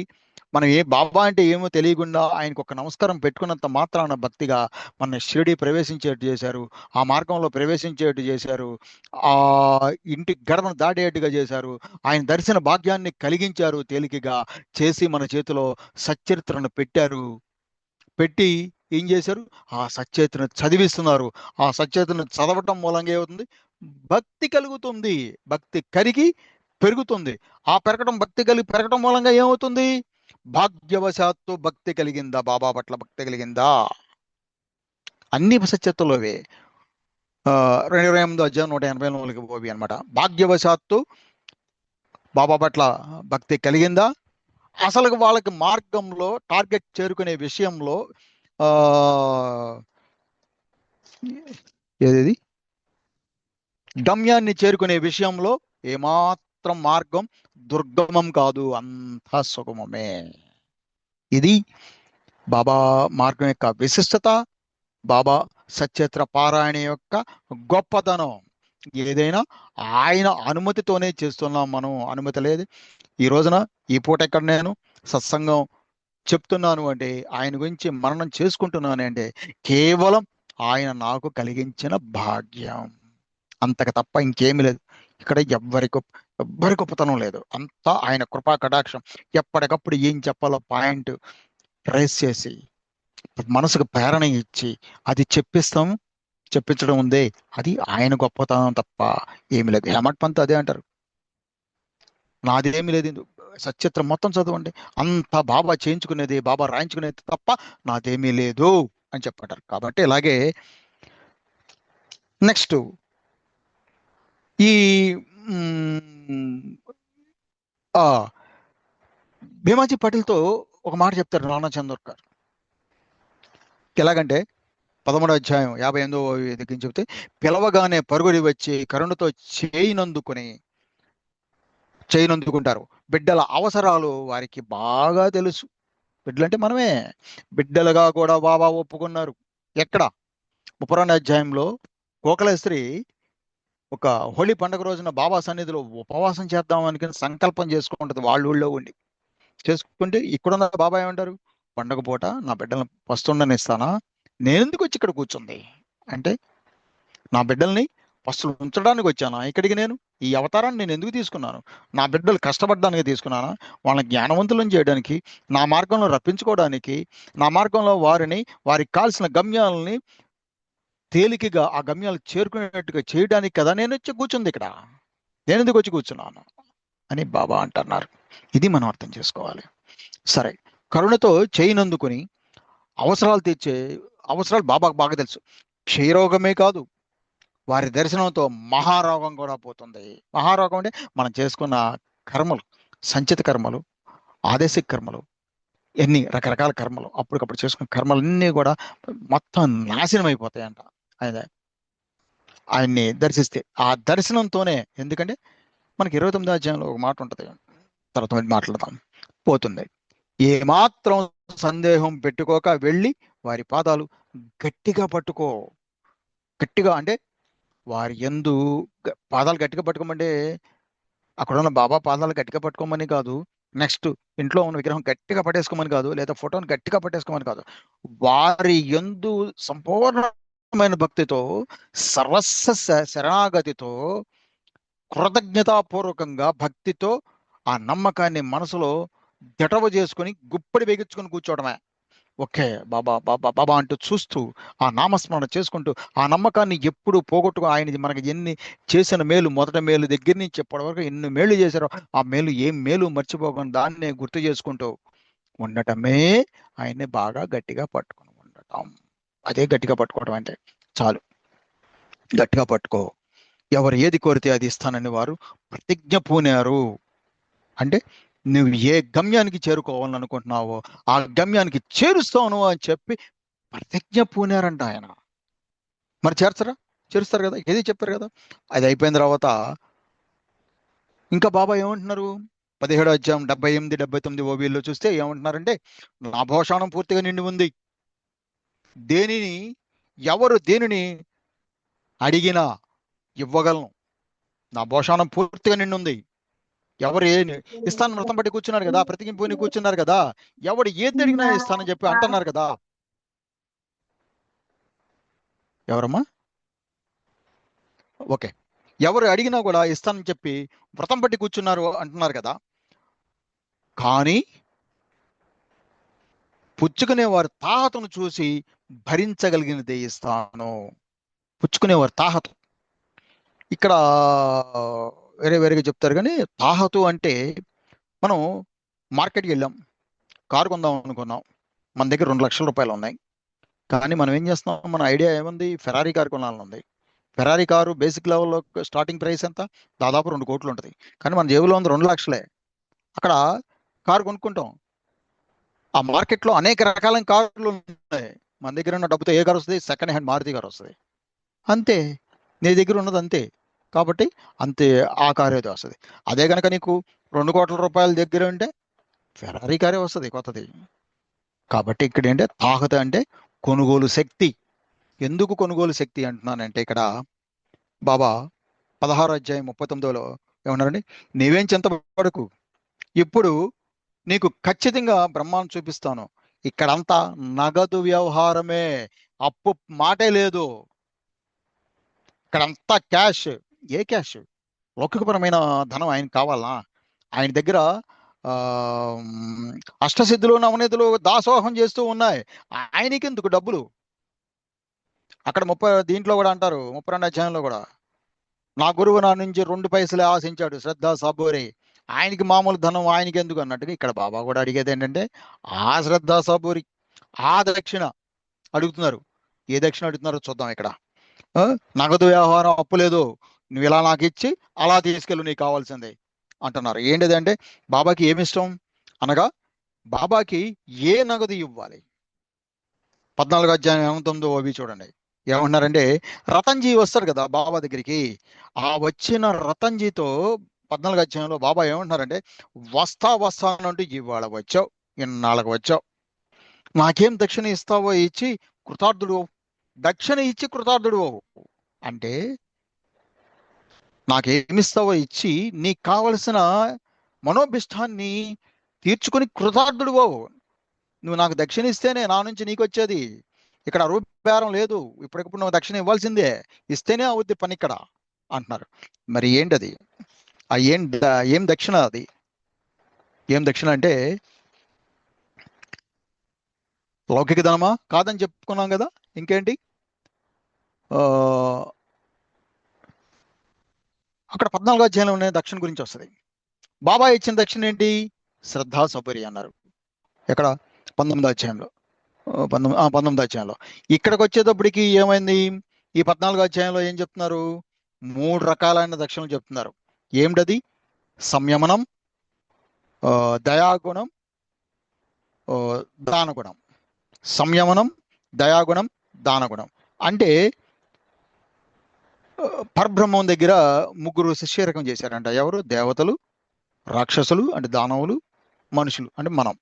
మనం బాబా అంటే ఏమో తెలియకుండా ఆయనకు ఒక నమస్కారం పెట్టుకున్నంత మాత్రాన భక్తిగా మన షిరిడి ప్రవేశించేట్టు చేశారు, ఆ మార్గంలో ప్రవేశించేట్టు చేశారు, ఆ ఇంటి గడపను దాటేట్టుగా చేశారు, ఆయన దర్శన భాగ్యాన్ని కలిగించారు, తేలికగా చేసి మన చేతిలో సచ్చరిత్రను పెట్టారు. పెట్టి ఏం చేశారు? ఆ సచ్చేతను చదివిస్తున్నారు. ఆ సచ్చేతను చదవటం మూలంగా ఏమవుతుంది? భక్తి కలుగుతుంది. భక్తి కరిగి పెరుగుతుంది. ఆ పెరగటం, భక్తి కలిగి పెరగటం మూలంగా ఏమవుతుంది? భాగ్యవశాత్తు భక్తి కలిగిందా, బాబా పట్ల భక్తి కలిగిందా? అన్ని సత్యత్తులోవే. 28 అధ్యాయం 184 పోవి అనమాట. భాగ్యవశాత్తు బాబా పట్ల భక్తి కలిగిందా? అసలు వాళ్ళకి మార్గంలో టార్గెట్ చేరుకునే విషయంలో ఆ ఏది గమ్యాన్ని చేరుకునే విషయంలో ఏమాత్రం మార్గం దుర్గమం కాదు, అంతా సుగమమే. ఇది బాబా మార్గం యొక్క విశిష్టత, బాబా సచరిత్ర పారాయణ యొక్క గొప్పతనం. ఏదైనా ఆయన అనుమతితోనే చేస్తున్నాం, మనం అనుమతి లేదు. ఈ రోజున ఈ పూట ఇక్కడ నేను సత్సంగం చెప్తున్నాను అంటే, ఆయన గురించి మననం చేసుకుంటున్నాను అంటే కేవలం ఆయన నాకు కలిగించిన భాగ్యం, అంతకు తప్ప ఇంకేమీ లేదు. ఇక్కడ ఎవ్వరి గొప్పతనం లేదు, అంతా ఆయన కృపా కటాక్షం. ఎప్పటికప్పుడు ఏం చెప్పాలో పాయింట్ రైస్ చేసి మనసుకు ప్రేరణ ఇచ్చి అది చెప్పిస్తాము. చెప్పించడం ఉందే, అది ఆయన గొప్పతనం తప్ప ఏమి లేదు. హేమట్ పంత్ అదే అంటారు, నాదేమీ లేదు, సచిత్రం మొత్తం చదవండి, అంత బాబా చేయించుకునేది, బాబా రాయించుకునేది తప్ప నాదేమీ లేదు అని చెప్పంటారు. కాబట్టి ఇలాగే నెక్స్ట్ ఈ ఆ భీమాజీ పటేల్తో ఒక మాట చెప్తారు రాణా చందోర్కర్. ఎలాగంటే 11వ అధ్యాయం 58వ దగ్గర చెప్తే, పిలవగానే పరుగుడి వచ్చి కరుణతో చేయనందుకుంటారు. బిడ్డల అవసరాలు వారికి బాగా తెలుసు. బిడ్డలంటే మనమే. బిడ్డలుగా కూడా బాబా ఒప్పుకున్నారు. ఎక్కడ? 32వ అధ్యాయంలో కోకలేశ్వరి ఒక హోళీ పండుగ రోజున బాబా సన్నిధిలో ఉపవాసం చేద్దాం అనుకుని సంకల్పం చేసుకుంటుంది, వాళ్ళ ఊళ్ళో ఉండి. చేసుకుంటే ఇక్కడున్న బాబా ఏమంటారు? పండగ పూట నా బిడ్డలను పస్తుండనిస్తానా? నేనెందుకు వచ్చి ఇక్కడ కూర్చుంది అంటే, నా బిడ్డల్ని పస్తులు ఉంచడానికి వచ్చానా ఇక్కడికి? నేను ఈ అవతారాన్ని నేను ఎందుకు తీసుకున్నాను? నా బిడ్డలు కష్టపడడానికి తీసుకున్నానా? వాళ్ళని జ్ఞానవంతులను చేయడానికి, నా మార్గంలో రప్పించుకోవడానికి, నా మార్గంలో వారికి కాల్సిన గమ్యాలని తేలికగా ఆ గమ్యాలు చేరుకునేట్టుగా చేయడానికి కదా నేను వచ్చి కూర్చుంది ఇక్కడ. నేను ఎందుకు వచ్చి కూర్చున్నాను అని బాబా అంటున్నారు. ఇది మనం అర్థం చేసుకోవాలి. సరే, కరుణతో చేయనందుకుని అవసరాలు తీర్చే అవసరాలు బాబాకు బాగా తెలుసు. క్షయరోగమే కాదు, వారి దర్శనంతో మహారోగం కూడా పోతుంది. మహారోగం అంటే మనం చేసుకున్న కర్మలు, సంచిత కర్మలు, ఆదేశిక కర్మలు, ఎన్ని రకరకాల కర్మలు, అప్పటికప్పుడు చేసుకున్న కర్మలన్నీ కూడా మొత్తం నాశనం అయిపోతాయంట ఆయన్ని దర్శిస్తే. ఆ దర్శనంతోనే, ఎందుకంటే మనకి 29వ అధ్యాయంలో ఒక మాట ఉంటుంది, తర్వాత మాట్లాడతాం, పోతుంది. ఏమాత్రం సందేహం పెట్టుకోక వెళ్ళి వారి పాదాలు గట్టిగా పట్టుకో. గట్టిగా అంటే వారి యందు పాదాలు గట్టిగా పట్టుకోమంటే అక్కడ ఉన్న బాబా పాదాలు గట్టిగా పట్టుకోమని కాదు, నెక్స్ట్ ఇంట్లో ఉన్న విగ్రహం గట్టిగా పట్టేసుకోమని కాదు, లేదా ఫోటోని గట్టిగా పట్టేసుకోమని కాదు. వారి యందు సంపూర్ణమైన భక్తితో, సర్వస్వ శరణాగతితో, కృతజ్ఞతాపూర్వకంగా భక్తితో ఆ నమ్మకాన్ని మనసులో దటవ చేసుకుని గుప్పడి బిగించుకొని కూర్చోవడమే. ఓకే బాబా బాబా బాబా అంటూ చూస్తూ ఆ నామస్మరణ చేసుకుంటూ ఆ నమ్మకాన్ని ఎప్పుడు పోగొట్టుకో. ఆయన మనకి ఎన్ని చేసిన మేలు, మొదట మేలు దగ్గర నుంచి ఇప్పటి వరకు ఎన్ని మేలు చేశారో ఆ మేలు ఏం మేలు మర్చిపోకుండా దాన్నే గుర్తు చేసుకుంటూ ఉండటమే ఆయన్ని బాగా గట్టిగా పట్టుకుని ఉండటం. అదే గట్టిగా పట్టుకోవడం అంటే. చాలు, గట్టిగా పట్టుకో. ఎవరు ఏది కోరితే అది ఇస్తానని వారు ప్రతిజ్ఞ పూనారు. అంటే నువ్వు ఏ గమ్యానికి చేరుకోవాలని అనుకుంటున్నావో ఆ గమ్యానికి చేరుస్తాను అని చెప్పి ప్రతిజ్ఞ పూనారంట ఆయన. మరి చేరుస్తారు కదా, ఏది చెప్పారు కదా. అది అయిపోయిన తర్వాత ఇంకా బాబా ఏమంటున్నారు? 17వ అధ్యాయం 78, 79 ఓబీల్లో చూస్తే ఏమంటున్నారంటే, నా భోషాణం పూర్తిగా నిండి ఉంది. ఎవరు దేనిని అడిగినా ఇవ్వగలను. నా భోషాణం పూర్తిగా నిండి ఉంది. ఎవరు ఇస్తాను వ్రతం పట్టి కూర్చున్నారు కదా, ప్రతికింపుని కూర్చున్నారు కదా, ఎవడు ఏది అడిగినా ఇస్తానని చెప్పి అంటున్నారు కదా. ఎవరమ్మా? ఓకే, ఎవరు అడిగినా కూడా ఇస్తానని చెప్పి వ్రతం పట్టి కూర్చున్నారు అంటున్నారు కదా. కానీ పుచ్చుకునేవారు తాహతను చూసి భరించగలిగినదే ఇస్తాను. పుచ్చుకునేవారు తాహతు ఇక్కడ వేరే వేరేగా చెప్తారు. కానీ తాహతు అంటే మనం మార్కెట్కి వెళ్ళాం, కారు కొందాం అనుకున్నాం, మన దగ్గర 2 లక్షల రూపాయలు ఉన్నాయి. కానీ మనం ఏం చేస్తున్నాం, మన ఐడియా ఏముంది, ఫెరారీ కారు కొనాలని ఉంది. ఫెరారీ కారు బేసిక్ లెవెల్లో స్టార్టింగ్ ప్రైస్ ఎంత, దాదాపు 2 కోట్లు ఉంటుంది. కానీ మన జేబులో ఉంది 2 లక్షలే. అక్కడ కారు కొనుక్కుంటాం. ఆ మార్కెట్లో అనేక రకాలైన కార్లు ఉన్నాయి. మన దగ్గర ఉన్న డబ్బుతో ఏ కారు వస్తుంది, సెకండ్ హ్యాండ్ మారుతి కారు వస్తుంది. అంతే, నీ దగ్గర ఉన్నది అంతే. కాబట్టి అంతే, ఆ కారు ఏదో వస్తుంది. అదే కనుక నీకు 2 కోట్ల రూపాయల దగ్గర ఉంటే ఫెరారీ కారే వస్తుంది కొత్తది. కాబట్టి ఇక్కడ ఏంటంటే తాహత అంటే కొనుగోలు శక్తి. ఎందుకు కొనుగోలు శక్తి అంటున్నానంటే, ఇక్కడ బాబా 16 అధ్యాయం 39లో ఏమన్నారండి, నీవేం చింతపడకు, ఇప్పుడు నీకు ఖచ్చితంగా బ్రహ్మాన్ని చూపిస్తాను. ఇక్కడంతా నగదు వ్యవహారమే, అప్పు మాటే లేదు. ఇక్కడంతా క్యాష్. ఏ క్యాష్? లౌకికపరమైన ధనం ఆయనకు కావాలా? ఆయన దగ్గర ఆ అష్టసిద్ధులు నవనీతులు దాసోహం చేస్తూ ఉన్నాయి. ఆయనకెందుకు డబ్బులు? అక్కడ దీంట్లో కూడా అంటారు, 32 అధ్యాయంలో కూడా, నా గురువు నా నుంచి 2 పైసలే ఆశించాడు శ్రద్ధ సబూరి, ఆయనకి మామూలు ధనం ఆయనకి ఎందుకు అన్నట్టుగా ఇక్కడ బాబా కూడా అడిగేది ఏంటంటే, ఆ శ్రద్ధ సబూరి ఆ దక్షిణ అడుగుతున్నారు. ఏ దక్షిణ అడుగుతున్నారో చూద్దాం ఇక్కడ. నగదు వ్యవహారం అప్పు లేదు, నువ్వు ఇలా నాకు ఇచ్చి అలా తీసుకెళ్ళు, నీకు కావాల్సిందే అంటున్నారు. ఏంటిది అంటే, బాబాకి ఏమిష్టం అనగా, బాబాకి ఏ నగదు ఇవ్వాలి? 14 అధ్యాయం 9 అవి చూడండి. ఏమంటున్నారంటే, రతన్జీ వస్తారు కదా బాబా దగ్గరికి, ఆ వచ్చిన రతన్జీతో 14 అధ్యాయంలో బాబా ఏమంటున్నారంటే, వస్తానంటూ ఇవాళ వచ్చావు, ఇన్నాళ్ళకు వచ్చావు, నాకేం దక్షిణ ఇస్తావో ఇచ్చి కృతార్థుడు, దక్షిణ ఇచ్చి కృతార్థుడు అంటే, నాకేమిస్తావో ఇచ్చి నీకు కావలసిన మనోభిష్టాన్ని తీర్చుకొని కృతార్థుడు. నువ్వు నాకు దక్షిణ ఇస్తేనే నా నుంచి నీకు వచ్చేది. ఇక్కడ రూపారం లేదు, ఇప్పటికప్పుడు నువ్వు దక్షిణ ఇవ్వాల్సిందే, ఇస్తేనే అవుద్ది పని ఇక్కడ అంటున్నారు. మరి ఏంటది? ఆ ఏం దక్షిణ అది? ఏం దక్షిణ అంటే, లౌకిక ధనమా? కాదని చెప్పుకున్నాం కదా. ఇంకేంటి? అక్కడ 14 అధ్యాయంలో దక్షిణ గురించి వస్తుంది. బాబా ఇచ్చిన దక్షిణ ఏంటి? శ్రద్ధా సబరి అన్నారు. ఎక్కడ? 19 అధ్యాయంలో. 19 అధ్యాయంలో. ఇక్కడికి వచ్చేటప్పటికి ఏమైంది? ఈ 14 అధ్యాయంలో ఏం చెప్తున్నారు? 3 రకాలైన దక్షిణలు చెప్తున్నారు. ఏమిటది? సంయమనం, దయాగుణం, దానగుణం. సంయమనం, దయాగుణం, దానగుణం. అంటే పరబ్రహ్మం దగ్గర 3 శిష్యరకం చేశారంట. ఎవరు? దేవతలు, రాక్షసులు అంటే దానవులు, మనుషులు అంటే మనం.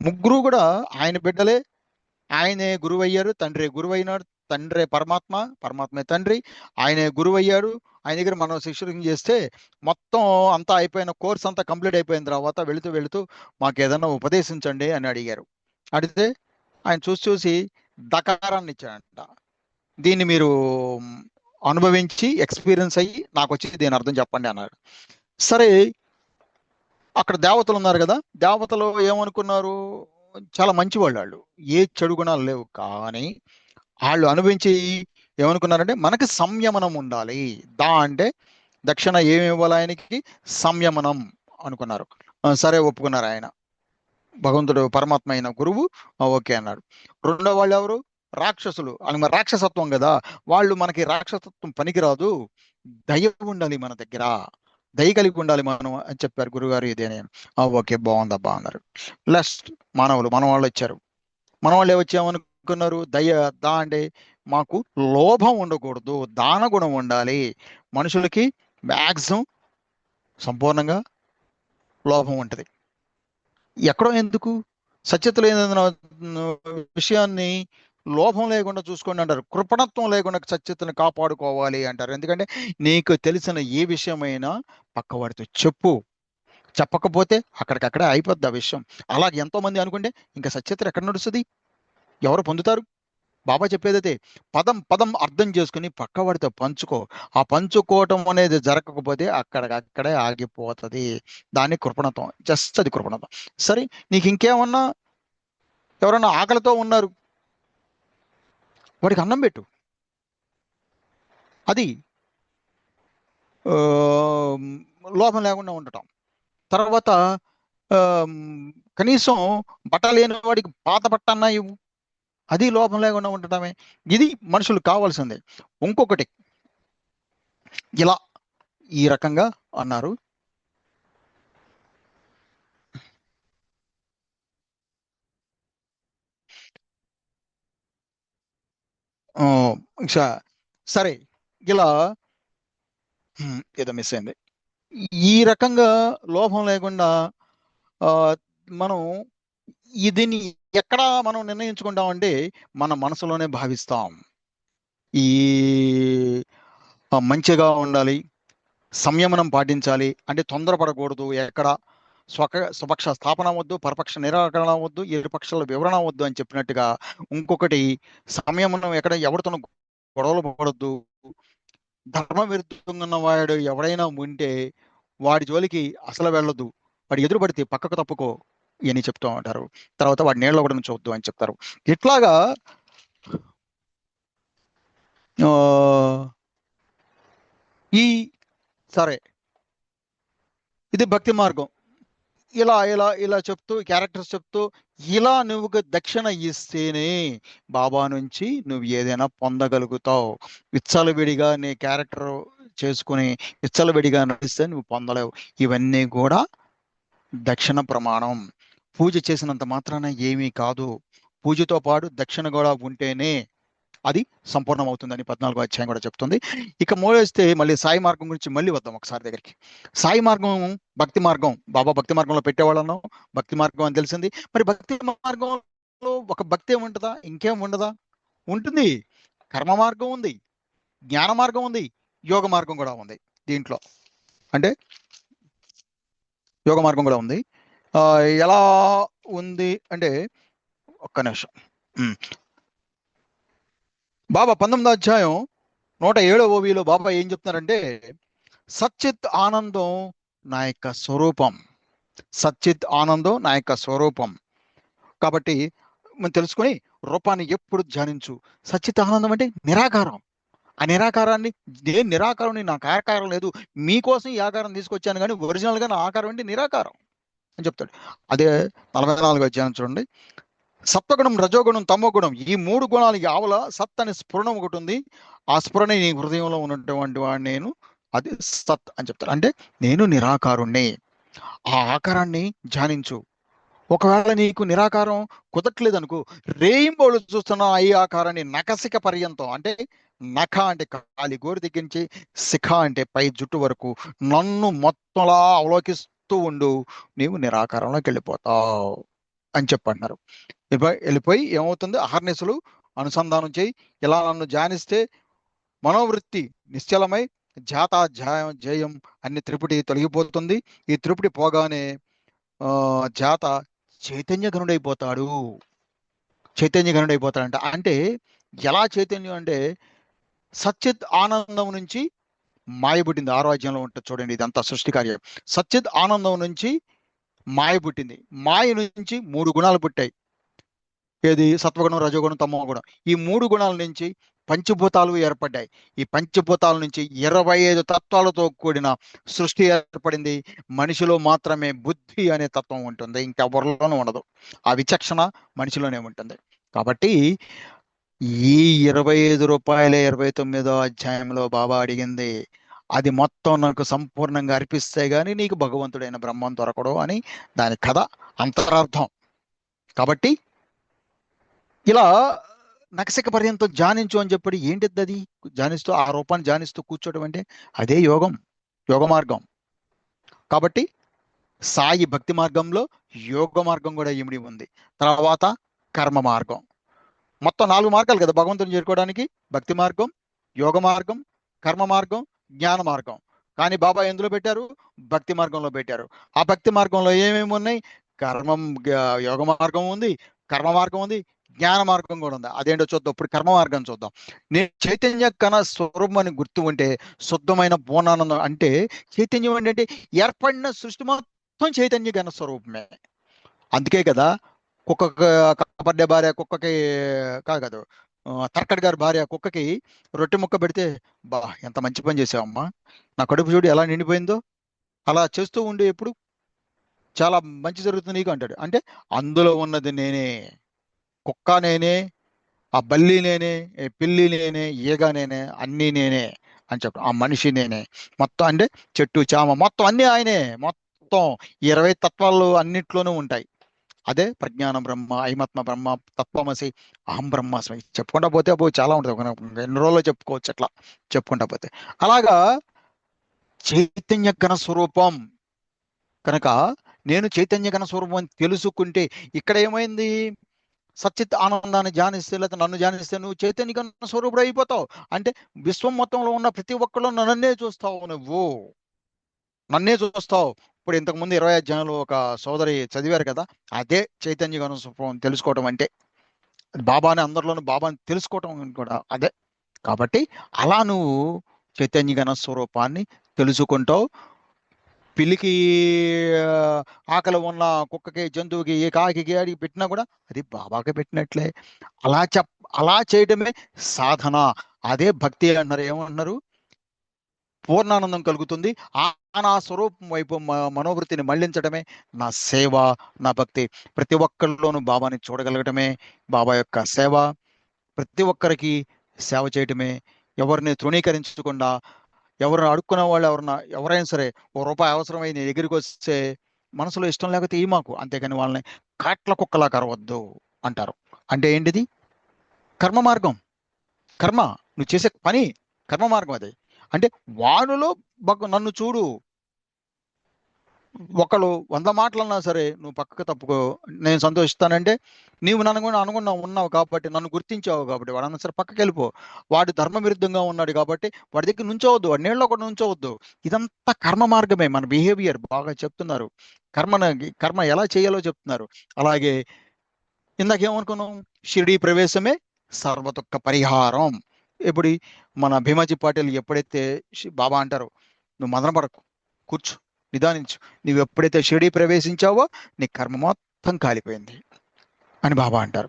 3 కూడా ఆయన బిడ్డలే. ఆయనే గురువు అయ్యారు, తండ్రి గురువు అయినాడు, తండ్రి పరమాత్మ, పరమాత్మే తండ్రి, ఆయనే గురువు అయ్యాడు. ఆయన దగ్గర మనం శిష్యులు చేస్తే మొత్తం అంతా అయిపోయిన కోర్స్ అంతా కంప్లీట్ అయిపోయిన తర్వాత వెళుతూ మాకు ఏదన్నా ఉపదేశించండి అని అడిగారు. అడిగితే ఆయన చూసి దకారాన్ని ఇచ్చాడంట. దీన్ని మీరు అనుభవించి ఎక్స్పీరియన్స్ అయ్యి నాకు వచ్చి దీని అర్థం చెప్పండి అన్నాడు. సరే, అక్కడ దేవతలు ఉన్నారు కదా, దేవతలు ఏమనుకున్నారు? చాలా మంచి వాళ్ళు, ఏ చెడు గుణాలు లేవు. కానీ వాళ్ళు అనుభవించి ఏమనుకున్నారంటే, మనకి సంయమనం ఉండాలి. అంటే దక్షిణ ఏమి ఇవ్వాలి ఆయనకి? సంయమనం అనుకున్నారు. సరే, ఒప్పుకున్నారు. ఆయన భగవంతుడు పరమాత్మ అయిన గురువు, ఓకే అన్నాడు. రెండో వాళ్ళు ఎవరు? రాక్షసులు. మరి రాక్షసత్వం కదా, వాళ్ళు మనకి రాక్షసత్వం పనికిరాదు, దయ ఉండాలి మన దగ్గర, దయ కలిగి ఉండాలి మనం అని చెప్పారు గురుగారు. ఇదేనే. ఓకే, బాగుందబ్బా అన్నారు. లాస్ట్ మానవులు, మన వాళ్ళు వచ్చారు. మన వాళ్ళు ఏమొచ్చామనుకున్నారు? దయ అంటే మాకు లోభం ఉండకూడదు, దాన గుణం ఉండాలి. మనుషులకి మ్యాక్సిమం సంపూర్ణంగా లోభం ఉంటుంది. ఎక్కడో ఎందుకు? సత్యత లేని విషయాన్ని లోభం లేకుండా చూసుకోండి అంటారు. కృపణత్వం లేకుండా సత్యతను కాపాడుకోవాలి అంటారు. ఎందుకంటే నీకు తెలిసిన ఏ విషయమైనా పక్కవాడితో చెప్పు. చెప్పకపోతే అక్కడికక్కడే అయిపోద్ది ఆ విషయం. అలాగే ఎంతో మంది అనుకుంటే ఇంకా సత్యత్ర ఎక్కడ నడుస్తుంది, ఎవరు పొందుతారు? బాబా చెప్పేదైతే పదం పదం అర్థం చేసుకుని పక్కవాడితో పంచుకో. ఆ పంచుకోవటం అనేది జరగకపోతే అక్కడికక్కడే ఆగిపోతుంది. దాన్ని కృపణత్వం, జస్ట్ అది కృపణత్వం. సరే, నీకు ఇంకేమన్నా, ఎవరన్నా ఆకలితో ఉన్నారు, వాడికి అన్నం పెట్టు. అది ఆ, లోపం లేకుండా ఉండటం. తర్వాత ఆ, కనీసం బట్ట లేని వాడికి పాత బట్ట అన్నా ఇవ్వు. అది లోపం లేకుండా ఉండటమే. ఇది మనుషులు కావాల్సిందే. ఇంకొకటి, ఇలా ఈ రకంగా అన్నారు. ఆ, సరే, ఇలా ఏదో మిస్ అయింది. ఈ రకంగా లోపం లేకుండా ఆ, మనం దీన్ని ఎక్కడ మనం నిర్ణయించుకుంటామంటే మన మనసులోనే భావిస్తాం. ఈ మంచిగా ఉండాలి, సంయమనం పాటించాలి, అంటే తొందరపడకూడదు, ఎక్కడ స్వపక్ష స్థాపన వద్దు, పరపక్ష నిరాకరణ వద్దు, ఇరు పక్షాల వివరణ వద్దు అని చెప్పినట్టుగా. ఇంకొకటి, సంయమనం, ఎక్కడ ఎవరితోనూ గొడవలు పడొద్దు, ధర్మ విరుద్ధంగా ఉన్న వాడు ఎవడైనా ఉంటే వాడి జోలికి అసలు వెళ్ళొద్దు, వాడు ఎదురు పడితే పక్కకు తప్పుకో అని చెప్తూ ఉంటారు. తర్వాత వాడి నీళ్ళ కూడా చూద్దు అని చెప్తారు. ఇట్లాగా ఆ, ఈ సరే, ఇది భక్తి మార్గం. ఇలా ఇలా ఇలా చెప్తూ క్యారెక్టర్స్ చెప్తూ, ఇలా నువ్వు దక్షిణ ఇస్తేనే బాబా నుంచి నువ్వు ఏదైనా పొందగలుగుతావు. విచ్చలవిడిగా నీ క్యారెక్టర్ చేసుకుని విచ్చలవిడిగా నడిస్తే నువ్వు పొందలేవు. ఇవన్నీ కూడా దక్షిణ ప్రమాణం. పూజ చేసినంత మాత్రాన ఏమీ కాదు, పూజతో పాటు దక్షిణ కూడా ఉంటేనే అది సంపూర్ణం అవుతుందని 14వ అధ్యాయం కూడా చెప్తుంది. ఇక మూడేస్తే మళ్ళీ సాయి మార్గం గురించి మళ్ళీ వద్దాం ఒకసారి దగ్గరికి. సాయి మార్గం, భక్తి మార్గం, బాబా భక్తి మార్గంలో పెట్టేవాళ్ళను భక్తి మార్గం అని తెలిసింది. మరి భక్తి మార్గంలో ఒక భక్తి ఏముంటుందా, ఇంకేం ఉండదా? ఉంటుంది. కర్మ మార్గం ఉంది, జ్ఞాన మార్గం ఉంది, యోగ మార్గం కూడా ఉంది దీంట్లో. అంటే యోగ మార్గం కూడా ఉంది. ఎలా ఉంది అంటే, ఒక్క నిమిషం. బాబా 19వ అధ్యాయం 107వ ఓవిలో బాబా ఏం చెప్తున్నారంటే, సచ్చిత్ ఆనందం నా యొక్క స్వరూపం, సచ్చిత్ ఆనందం నా యొక్క స్వరూపం. కాబట్టి మనం తెలుసుకొని రూపాన్ని ఎప్పుడు ధ్యానించు. సచ్చిత్ ఆనందం అంటే నిరాకారం. ఆ నిరాకారాన్ని, నేను నిరాకారం, నాకు ఆకారం లేదు, మీకోసం ఈ ఆకారం తీసుకొచ్చాను, కానీ ఒరిజినల్గా నా ఆకారం అంటే నిరాకారం అని చెప్తాడు. అదే 44వ అధ్యాయం చూడండి. సత్వగుణం, రజోగుణం, తమోగుణం, ఈ మూడు గుణాలకి ఆవల సత్ అనే స్ఫురణం ఒకటి ఉంది. ఆ స్ఫురణ నీ హృదయంలో ఉన్నటువంటి వాడు నేను, అది సత్ అని చెప్తారు. అంటే నేను నిరాకారుణ్ణి. ఆ ఆకారాన్ని ధ్యానించు. ఒకవేళ నీకు నిరాకారం కుదరట్లేదు అనుకో, రేయింబోళ్ళు చూస్తున్న ఈ ఆకారాన్ని నఖశిఖ పర్యంతం, అంటే నఖ అంటే కాలి గోరు దగ్గర నుంచి, శిఖ అంటే పై జుట్టు వరకు నన్ను మొత్తంలా అవలోకిస్తూ ఉండు, నీవు నిరాకారంలోకి వెళ్ళిపోతావు అని చెప్పంటున్నారు. వెళ్ళిపోయి ఏమవుతుంది, అహర్నిశలు అనుసంధానం చేయి. ఇలా నన్ను ధ్యానిస్తే మనోవృత్తి నిశ్చలమై జాత జయం అన్ని త్రిపుటి తొలగిపోతుంది. ఈ త్రిపుటి పోగానే జాత చైతన్య గనుడైపోతాడు. చైతన్య గనుడైపోతాడంట. అంటే ఎలా చైతన్యం అంటే, సచ్చిత్ ఆనందం నుంచి మాయ పుట్టింది. 6వ అధ్యాయంలో ఉంటుంది చూడండి, ఇదంతా సృష్టి కార్యం. సచ్చిత్ ఆనందం నుంచి మాయ పుట్టింది. మాయ నుంచి 3 గుణాలు పుట్టాయి. ఏది? సత్వగుణం, రజోగుణం, తమో గుణం. ఈ 3 గుణాల నుంచి పంచభూతాలు ఏర్పడ్డాయి. ఈ పంచభూతాల నుంచి 25 తత్వాలతో కూడిన సృష్టి ఏర్పడింది. మనిషిలో మాత్రమే బుద్ధి అనే తత్వం ఉంటుంది, ఇంకెవరిలోనూ ఉండదు. ఆ విచక్షణ మనిషిలోనే ఉంటుంది. కాబట్టి ఈ 25 రూపాయలే 29వ అధ్యాయంలో బాబా అడిగింది. అది మొత్తం నాకు సంపూర్ణంగా అర్పిస్తే గానీ నీకు భగవంతుడైన బ్రహ్మం దొరకడు అని దాని కథ అంతరార్థం. కాబట్టి ఇలా నఖశిఖ పర్యంతం ధ్యానించు అని చెప్పి, ఏంటిది అది? ధ్యానిస్తూ ఆ రూపాన్ని ధ్యానిస్తూ కూర్చోవడం అంటే అదే యోగం, యోగ మార్గం. కాబట్టి సాయి భక్తి మార్గంలో యోగ మార్గం కూడా ఇమిడి ఉంది. తర్వాత కర్మ మార్గం. మొత్తం 4 మార్గాలు కదా భగవంతుని చేరుకోవడానికి: భక్తి మార్గం, యోగ మార్గం, కర్మ మార్గం, జ్ఞాన మార్గం. కానీ బాబా ఎందులో పెట్టారు? భక్తి మార్గంలో పెట్టారు. ఆ భక్తి మార్గంలో ఏమేమి ఉన్నాయి? కర్మం, యోగ మార్గం ఉంది, కర్మ మార్గం ఉంది, జ్ఞాన మార్గం కూడా ఉంది. అదేంటో చూద్దాం. ఇప్పుడు కర్మ మార్గం చూద్దాం. నేను చైతన్య కణ స్వరూపం అని గుర్తు ఉంటే శుద్ధమైన పూర్ణానందం అంటే చైతన్యం ఏంటంటే ఏర్పడిన సృష్టి మొత్తం చైతన్య గణ స్వరూపమే. అందుకే కదా కుక్కకి కప్పడ్డే భార్య కుక్కకి కాదు కాదు తర్కడ్ గారి భార్య కుక్కకి రొట్టె ముక్క పెడితే, బా ఎంత మంచి పని చేసావమ్మా, నా కడుపు చూడు ఎలా నిండిపోయిందో, అలా చేస్తూ ఉండి ఎప్పుడు చాలా మంచి జరుగుతుంది నీకు అంటాడు. అంటే అందులో ఉన్నది నేనే, కుక్క నేనే, ఆ బల్లి నేనే, ఈ పిల్లి నేనే, ఈగ నేనే, అన్నీ నేనే అని చెప్పి ఆ మనిషి నేనే, మొత్తం అంటే చెట్టు చామ మొత్తం అన్నీ ఆయనే. మొత్తం 20 తత్వాలు అన్నిట్లోనూ ఉంటాయి. అదే ప్రజ్ఞాన బ్రహ్మ, ఐమాత్మ బ్రహ్మ, తత్వమసి, అహం బ్రహ్మాస్మి. చెప్పుకుంటా పోతే అబ్బో చాలా ఉంటుంది. ఎన్ని రోజుల్లో చెప్పుకోవచ్చు అట్లా చెప్పుకుంటా పోతే. అలాగా చైతన్య ఘన స్వరూపం కనుక నేను చైతన్య ఘన స్వరూపం అని తెలుసుకుంటే ఇక్కడ ఏమైంది? సచ్చిత్ ఆనందాన్ని ధ్యానిస్తే లేదా నన్ను ధ్యానిస్తే నువ్వు చైతన్య ఘన స్వరూపుడు అయిపోతావు. అంటే విశ్వం మొత్తంలో ఉన్న ప్రతి ఒక్కళ్ళు నన్నే చూస్తావు, నువ్వు నన్నే చూస్తావు. ఇప్పుడు ఇంతకుముందు 20 అధ్యాయంలో ఒక సోదరి చదివారు కదా, అదే చైతన్య ఘన స్వరూపం తెలుసుకోవటం అంటే. బాబాని అందరిలోనూ బాబాని తెలుసుకోవటం కూడా అదే. కాబట్టి అలా నువ్వు చైతన్య ఘన స్వరూపాన్ని తెలుసుకుంటావు. పిల్లికి ఆ, ఆకలి ఉన్న కుక్కకి, జంతువుకి, ఏ కాకి అడిగి పెట్టినా కూడా అది బాబాకి పెట్టినట్లే. అలా అలా చేయటమే సాధన. అదే భక్తి అంటున్నారు. ఏమంటున్నారు? పూర్ణానందం కలుగుతుంది. ఆ నా స్వరూపం వైపు మనోవృత్తిని మళ్లించడమే నా సేవ, నా భక్తి. ప్రతి ఒక్కరిలోనూ బాబాని చూడగలగటమే బాబా యొక్క సేవ. ప్రతి ఒక్కరికి సేవ చేయటమే. ఎవరిని తృణీకరించకుండా, ఎవరు అడుక్కునే వాళ్ళు ఎవరైనా సరే ఓ రూపాయి అవసరమై నీ దగ్గరికి వస్తే మనసులో ఇష్టం లేకపోతే ఈ మాకు, అంతేకాని వాళ్ళని కాట్ల కుక్కలా కరవద్దు అంటారు. అంటే ఏంటిది? కర్మ మార్గం. కర్మ, నువ్వు చేసే పని కర్మ మార్గం అది. అంటే వాడులో నన్ను చూడు. ఒకళ్ళు 100 మాటలు అన్నా సరే నువ్వు పక్కకు తప్పుకో, నేను సంతోషిస్తానంటే నీవు నన్ను కూడా ఉన్నావు కాబట్టి, నన్ను గుర్తించావు కాబట్టి, వాడన్నా సరే పక్కకి వెళ్ళిపో. వాడు ధర్మ విరుద్ధంగా ఉన్నాడు కాబట్టి వాడి దగ్గర నుంచోవద్దు, వాడి నీళ్ళలో కూడా నుంచోవద్దు. ఇదంతా కర్మ మార్గమే. మన బిహేవియర్ బాగా చెప్తున్నారు. కర్మ ఎలా చేయాలో చెప్తున్నారు. అలాగే ఇందాకేమనుకున్నాం? షిరిడి ప్రవేశమే సర్వదుఃఖ పరిహారం. ఇప్పుడు మన భీమాజీ పాటిల్ ఎప్పుడైతే బాబా అంటారు, నువ్వు మదన పడకు, కూర్చో, నిదానించు, నువ్వు ఎప్పుడైతే షిరిడి ప్రవేశించావో నీ కర్మ మొత్తం కాలిపోయింది అని బాబా అంటారు.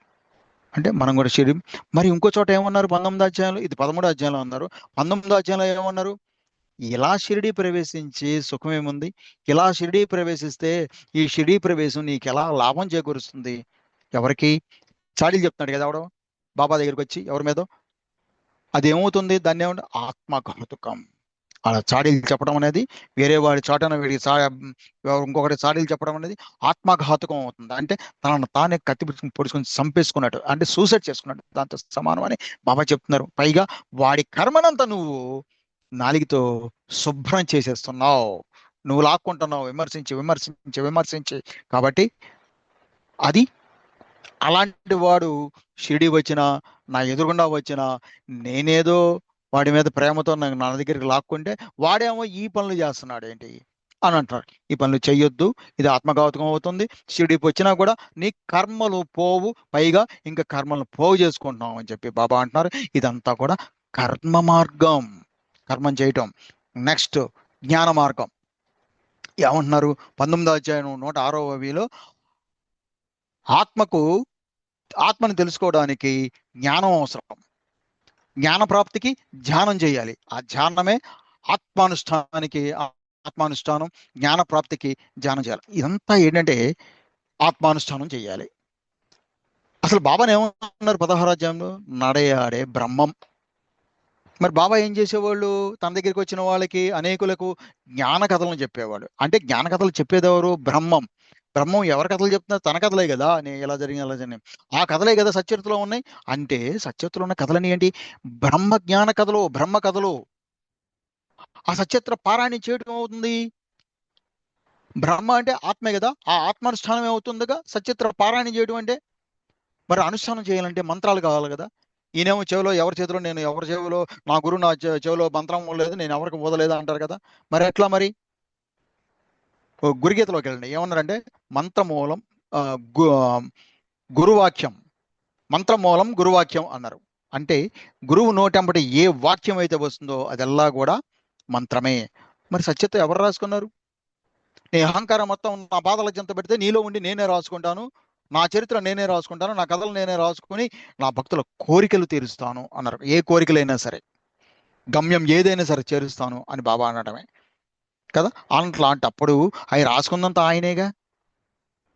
అంటే మనం కూడా షిరిడి. మరి ఇంకో చోట ఏమన్నారు? 19వ అధ్యాయంలో, ఇది 13వ అధ్యాయంలో అన్నారు. 19వ అధ్యాయంలో ఏమన్నారు? ఇలా షిరిడి ప్రవేశించి సుఖం ఏముంది? ఇలా షిరిడి ప్రవేశిస్తే ఈ షిరిడి ప్రవేశం నీకు ఎలా లాభం చేకూరుస్తుంది? ఎవరికి? చాడీలు చెప్తున్నాడు కదా ఎవడో బాబా దగ్గరికి వచ్చి ఎవరి మీద. అది ఏమవుతుంది? దాన్ని ఏమంటే ఆత్మఘాతుకం. అలా చాడీలు చెప్పడం అనేది, వేరే వాడి చాటన వీడికి ఇంకొకటి చాడీలు చెప్పడం అనేది ఆత్మఘాతుకం అవుతుంది. అంటే తనను తానే కత్తి పొడుచుకొని చంపేసుకున్నట్టు, అంటే సూసైడ్ చేసుకున్నట్టు, దాంతో సమానం అని బాబా చెప్తున్నారు. పైగా వాడి కర్మనంతా నువ్వు నాలిగతో శుభ్రం చేసేస్తున్నావు. నువ్వు లాక్కుంటున్నావు విమర్శించి విమర్శించి విమర్శించి. కాబట్టి అది అలాంటి వాడు షిరిడి వచ్చినా, నా ఎదురుగుండా వచ్చినా, నేనేదో వాడి మీద ప్రేమతో నా దగ్గరికి లాక్కుంటే వాడేమో ఈ పనులు చేస్తున్నాడు ఏంటి అని అంటారు. ఈ పనులు చెయ్యొద్దు, ఇది ఆత్మఘాతకం అవుతుంది. షిరిడికి వచ్చినా కూడా నీ కర్మలు పోవు, పైగా ఇంకా కర్మలను పోగు చేసుకుంటున్నావు అని చెప్పి బాబా అంటున్నారు. ఇదంతా కూడా కర్మ మార్గం, కర్మం చేయటం. నెక్స్ట్ జ్ఞాన మార్గం. ఏమంటున్నారు? 19వ అధ్యాయం 106వ ఆత్మకు ఆత్మను తెలుసుకోవడానికి జ్ఞానం అవసరం. జ్ఞాన ప్రాప్తికి ధ్యానం చేయాలి. ఆ ధ్యానమే ఆత్మానుష్ఠానం. జ్ఞాన ప్రాప్తికి ధ్యానం చేయాలి. ఇదంతా ఏంటంటే ఆత్మానుష్ఠానం చేయాలి. అసలు బాబాని ఏమన్నారు 16వ అధ్యాయంలో? నడయాడే బ్రహ్మం. మరి బాబా ఏం చేసేవాళ్ళు? తన దగ్గరికి వచ్చిన వాళ్ళకి అనేకులకు జ్ఞాన కథలను చెప్పేవాడు. అంటే జ్ఞాన కథలు చెప్పేదెవరు? బ్రహ్మం. బ్రహ్మం ఎవరి కథలు చెప్తున్నారు? తన కథలే కదా. ఎలా జరిగింది అలా జరిగింది, ఆ కథలే కదా సచరిత్రలో ఉన్నాయి. అంటే సచరిత్రలో ఉన్న కథలని ఏంటి? బ్రహ్మ జ్ఞాన కథలు, బ్రహ్మ కథలు. ఆ సచరిత్ర పారాయణం చేయడం అవుతుంది. బ్రహ్మ అంటే ఆత్మే కదా, ఆ ఆత్మానుష్ఠానం ఏమవుతుందిగా సచరిత్ర పారాయణం చేయడం అంటే. మరి అనుష్ఠానం చేయాలంటే మంత్రాలు కావాలి కదా. ఈయనేమో చెవిలో ఎవరి చేతిలో నేను ఎవరి చెవిలో నా గురువు నా చెవిలో మంత్రం లేదు, నేను ఎవరికి ఊదలేదు అంటారు కదా. మరి ఎట్లా మరి? గురుగీతలోకి వెళ్ళండి, ఏమన్నారంటే మంత్రమూలం ఆ, గు గురువాక్యం, మంత్రమూలం గురువాక్యం అన్నారు. అంటే గురువు నోటెంబటి ఏ వాక్యం అయితే వస్తుందో అదెల్లా కూడా మంత్రమే. మరి సత్యత ఎవరు రాసుకున్నారు? నీ అహంకారం మొత్తం నా బాధల చెంత పెడితే నీలో ఉండి నేనే రాసుకుంటాను, నా చరిత్ర నేనే రాసుకుంటాను, నా కథలు నేనే రాసుకుని నా భక్తుల కోరికలు తీరుస్తాను అన్నారు. ఏ కోరికలైనా సరే, గమ్యం ఏదైనా సరే చేరుస్తాను అని బాబా అనడమే కదా. అట్లాంటప్పుడు అవి రాసుకుందంతా ఆయనేగా.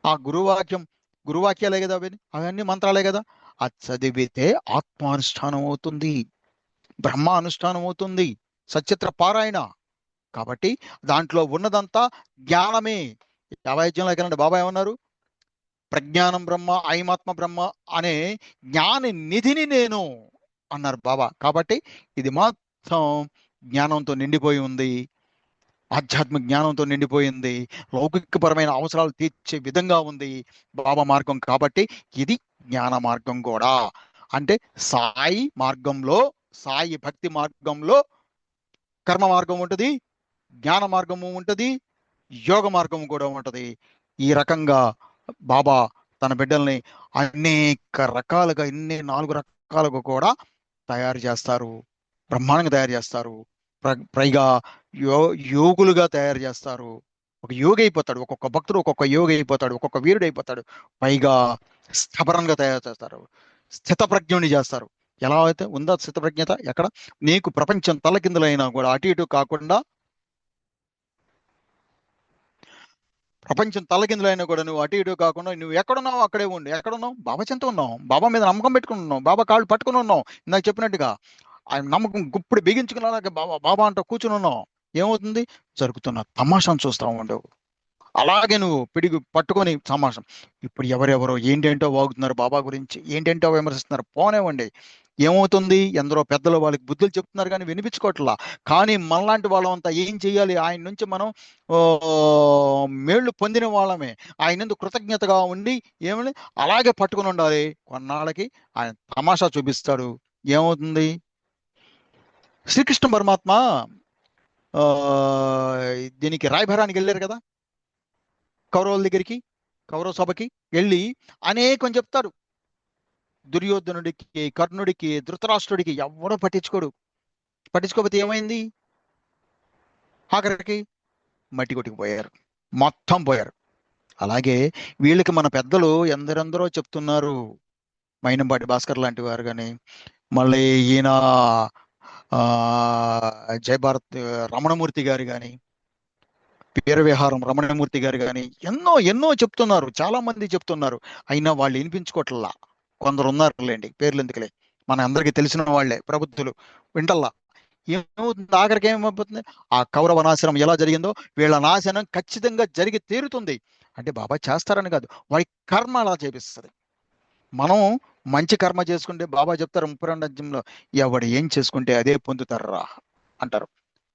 ఆ గురువాక్యం, గురువాక్యాలే కదా అవన్నీ, అవన్నీ మంత్రాలే కదా. అది చదివితే ఆత్మానుష్ఠానం అవుతుంది, బ్రహ్మ అనుష్ఠానం అవుతుంది, సచిత్ర పారాయణ. కాబట్టి దాంట్లో ఉన్నదంతా జ్ఞానమే. యావైద్యంలోకి వెళ్ళండి, బాబా ఏమన్నారు? ప్రజ్ఞానం బ్రహ్మ ఐమాత్మ బ్రహ్మ అనే జ్ఞాని నిధిని నేను అన్నారు బాబా. కాబట్టి ఇది మొత్తం జ్ఞానంతో నిండిపోయి ఉంది, ఆధ్యాత్మిక జ్ఞానంతో నిండిపోయింది, లౌకికపరమైన అవసరాలు తీర్చే విధంగా ఉంది బాబా మార్గం. కాబట్టి ఇది జ్ఞాన మార్గం కూడా. అంటే సాయి మార్గంలో, సాయి భక్తి మార్గంలో కర్మ మార్గం ఉంటుంది, జ్ఞాన మార్గము ఉంటుంది, యోగ మార్గం కూడా ఉంటుంది. ఈ రకంగా బాబా తన బిడ్డల్ని అనేక రకాలుగా, ఇన్ని 4 రకాలుగా కూడా తయారు చేస్తారు, బ్రహ్మాండంగా తయారు చేస్తారు. పైగా యో యోగులుగా తయారు చేస్తారు. ఒక యోగి అయిపోతాడు, ఒక్కొక్క భక్తుడు ఒక్కొక్క యోగి అయిపోతాడు, ఒక్కొక్క వీరుడు అయిపోతాడు. పైగా స్థబరంగా తయారు చేస్తారు, స్థితప్రజ్ఞుని చేస్తారు. ఎలా అయితే ఉందా స్థితప్రజ్ఞత? ఎక్కడ? నీకు ప్రపంచం తలకిందులైనా కూడా అటు ఇటు కాకుండా, ప్రపంచం తలకిందులైనా కూడా నువ్వు అటు ఇటు కాకుండా నువ్వు ఎక్కడున్నావు అక్కడే ఉండి, ఎక్కడున్నావు? బాబా చెంత ఉన్నావు, బాబా మీద నమ్మకం పెట్టుకుని ఉన్నావు, బాబా కాళ్ళు పట్టుకుని ఉన్నావు. ఇందాక చెప్పినట్టుగా ఆయన నమ్మకం గుప్పుడు బిగించుకున్నాక బాబా బాబా అంటూ కూర్చుని ఉన్నావు. ఏమవుతుంది? జరుగుతున్న తమాషాను చూస్తా ఉండవు. అలాగే నువ్వు పిడిగి పట్టుకొని సమాసం. ఇప్పుడు ఎవరెవరో ఏంటేంటో వాగుతున్నారు బాబా గురించి, ఏంటేంటో విమర్శిస్తున్నారు, పోనేవ్వండి. ఏమవుతుంది? ఎందరో పెద్దలు వాళ్ళకి బుద్ధులు చెప్తున్నారు కానీ వినిపించుకోవట్లా. కానీ మనలాంటి వాళ్ళంతా ఏం చేయాలి? ఆయన నుంచి మనం ఓ, మేళ్ళు పొందిన వాళ్ళమే. ఆయన ఎందుకు కృతజ్ఞతగా ఉండి ఏమని అలాగే పట్టుకుని ఉండాలి. కొన్నాళ్ళకి ఆయన తమాషా చూపిస్తాడు. ఏమవుతుంది? శ్రీకృష్ణ పరమాత్మ ఆ, దీనికి రాయభరానికి వెళ్ళారు కదా, కౌరవుల దగ్గరికి, కౌరవ సభకి వెళ్ళి అనేకం చెప్తాడు. దుర్యోధనుడికి, కర్ణుడికి, ధృతరాష్ట్రుడికి ఎవడో పట్టించుకోడు. పట్టించుకోకపోతే ఏమైంది? ఆఖరికి మట్టి కొట్టుకుపోయారు, మొత్తం పోయారు. అలాగే వీళ్ళకి మన పెద్దలు ఎందరెందరో చెప్తున్నారు. మైనంపాటి భాస్కర్ లాంటి వారు కానీ, మళ్ళీ ఈయన ఆ జయభారత్ రమణమూర్తి గారు కానీ, వీరవిహారం రమణమూర్తి గారు కానీ ఎన్నో ఎన్నో చెప్తున్నారు, చాలా మంది చెప్తున్నారు. అయినా వాళ్ళు వినిపించుకోవట్లా. కొందరు ఉన్నారులేండి, పేర్లు ఎందుకులే, మన అందరికీ తెలిసిన వాళ్ళే ప్రబుద్ధులు, వింటల్లా. ఏమవుతుంది? ఆఖరికి ఏమైపోతుంది? ఆ కౌరవ నాశనం ఎలా జరిగిందో వీళ్ళ నాశనం ఖచ్చితంగా జరిగి తీరుతుంది. అంటే బాబా చేస్తారని కాదు, వారి కర్మ అలా చేపిస్తుంది. మనం మంచి కర్మ చేసుకుంటే బాబా చెప్తారు 32 అధ్యాయంలో, ఎవడు ఏం చేసుకుంటే అదే పొందుతారా అంటారు.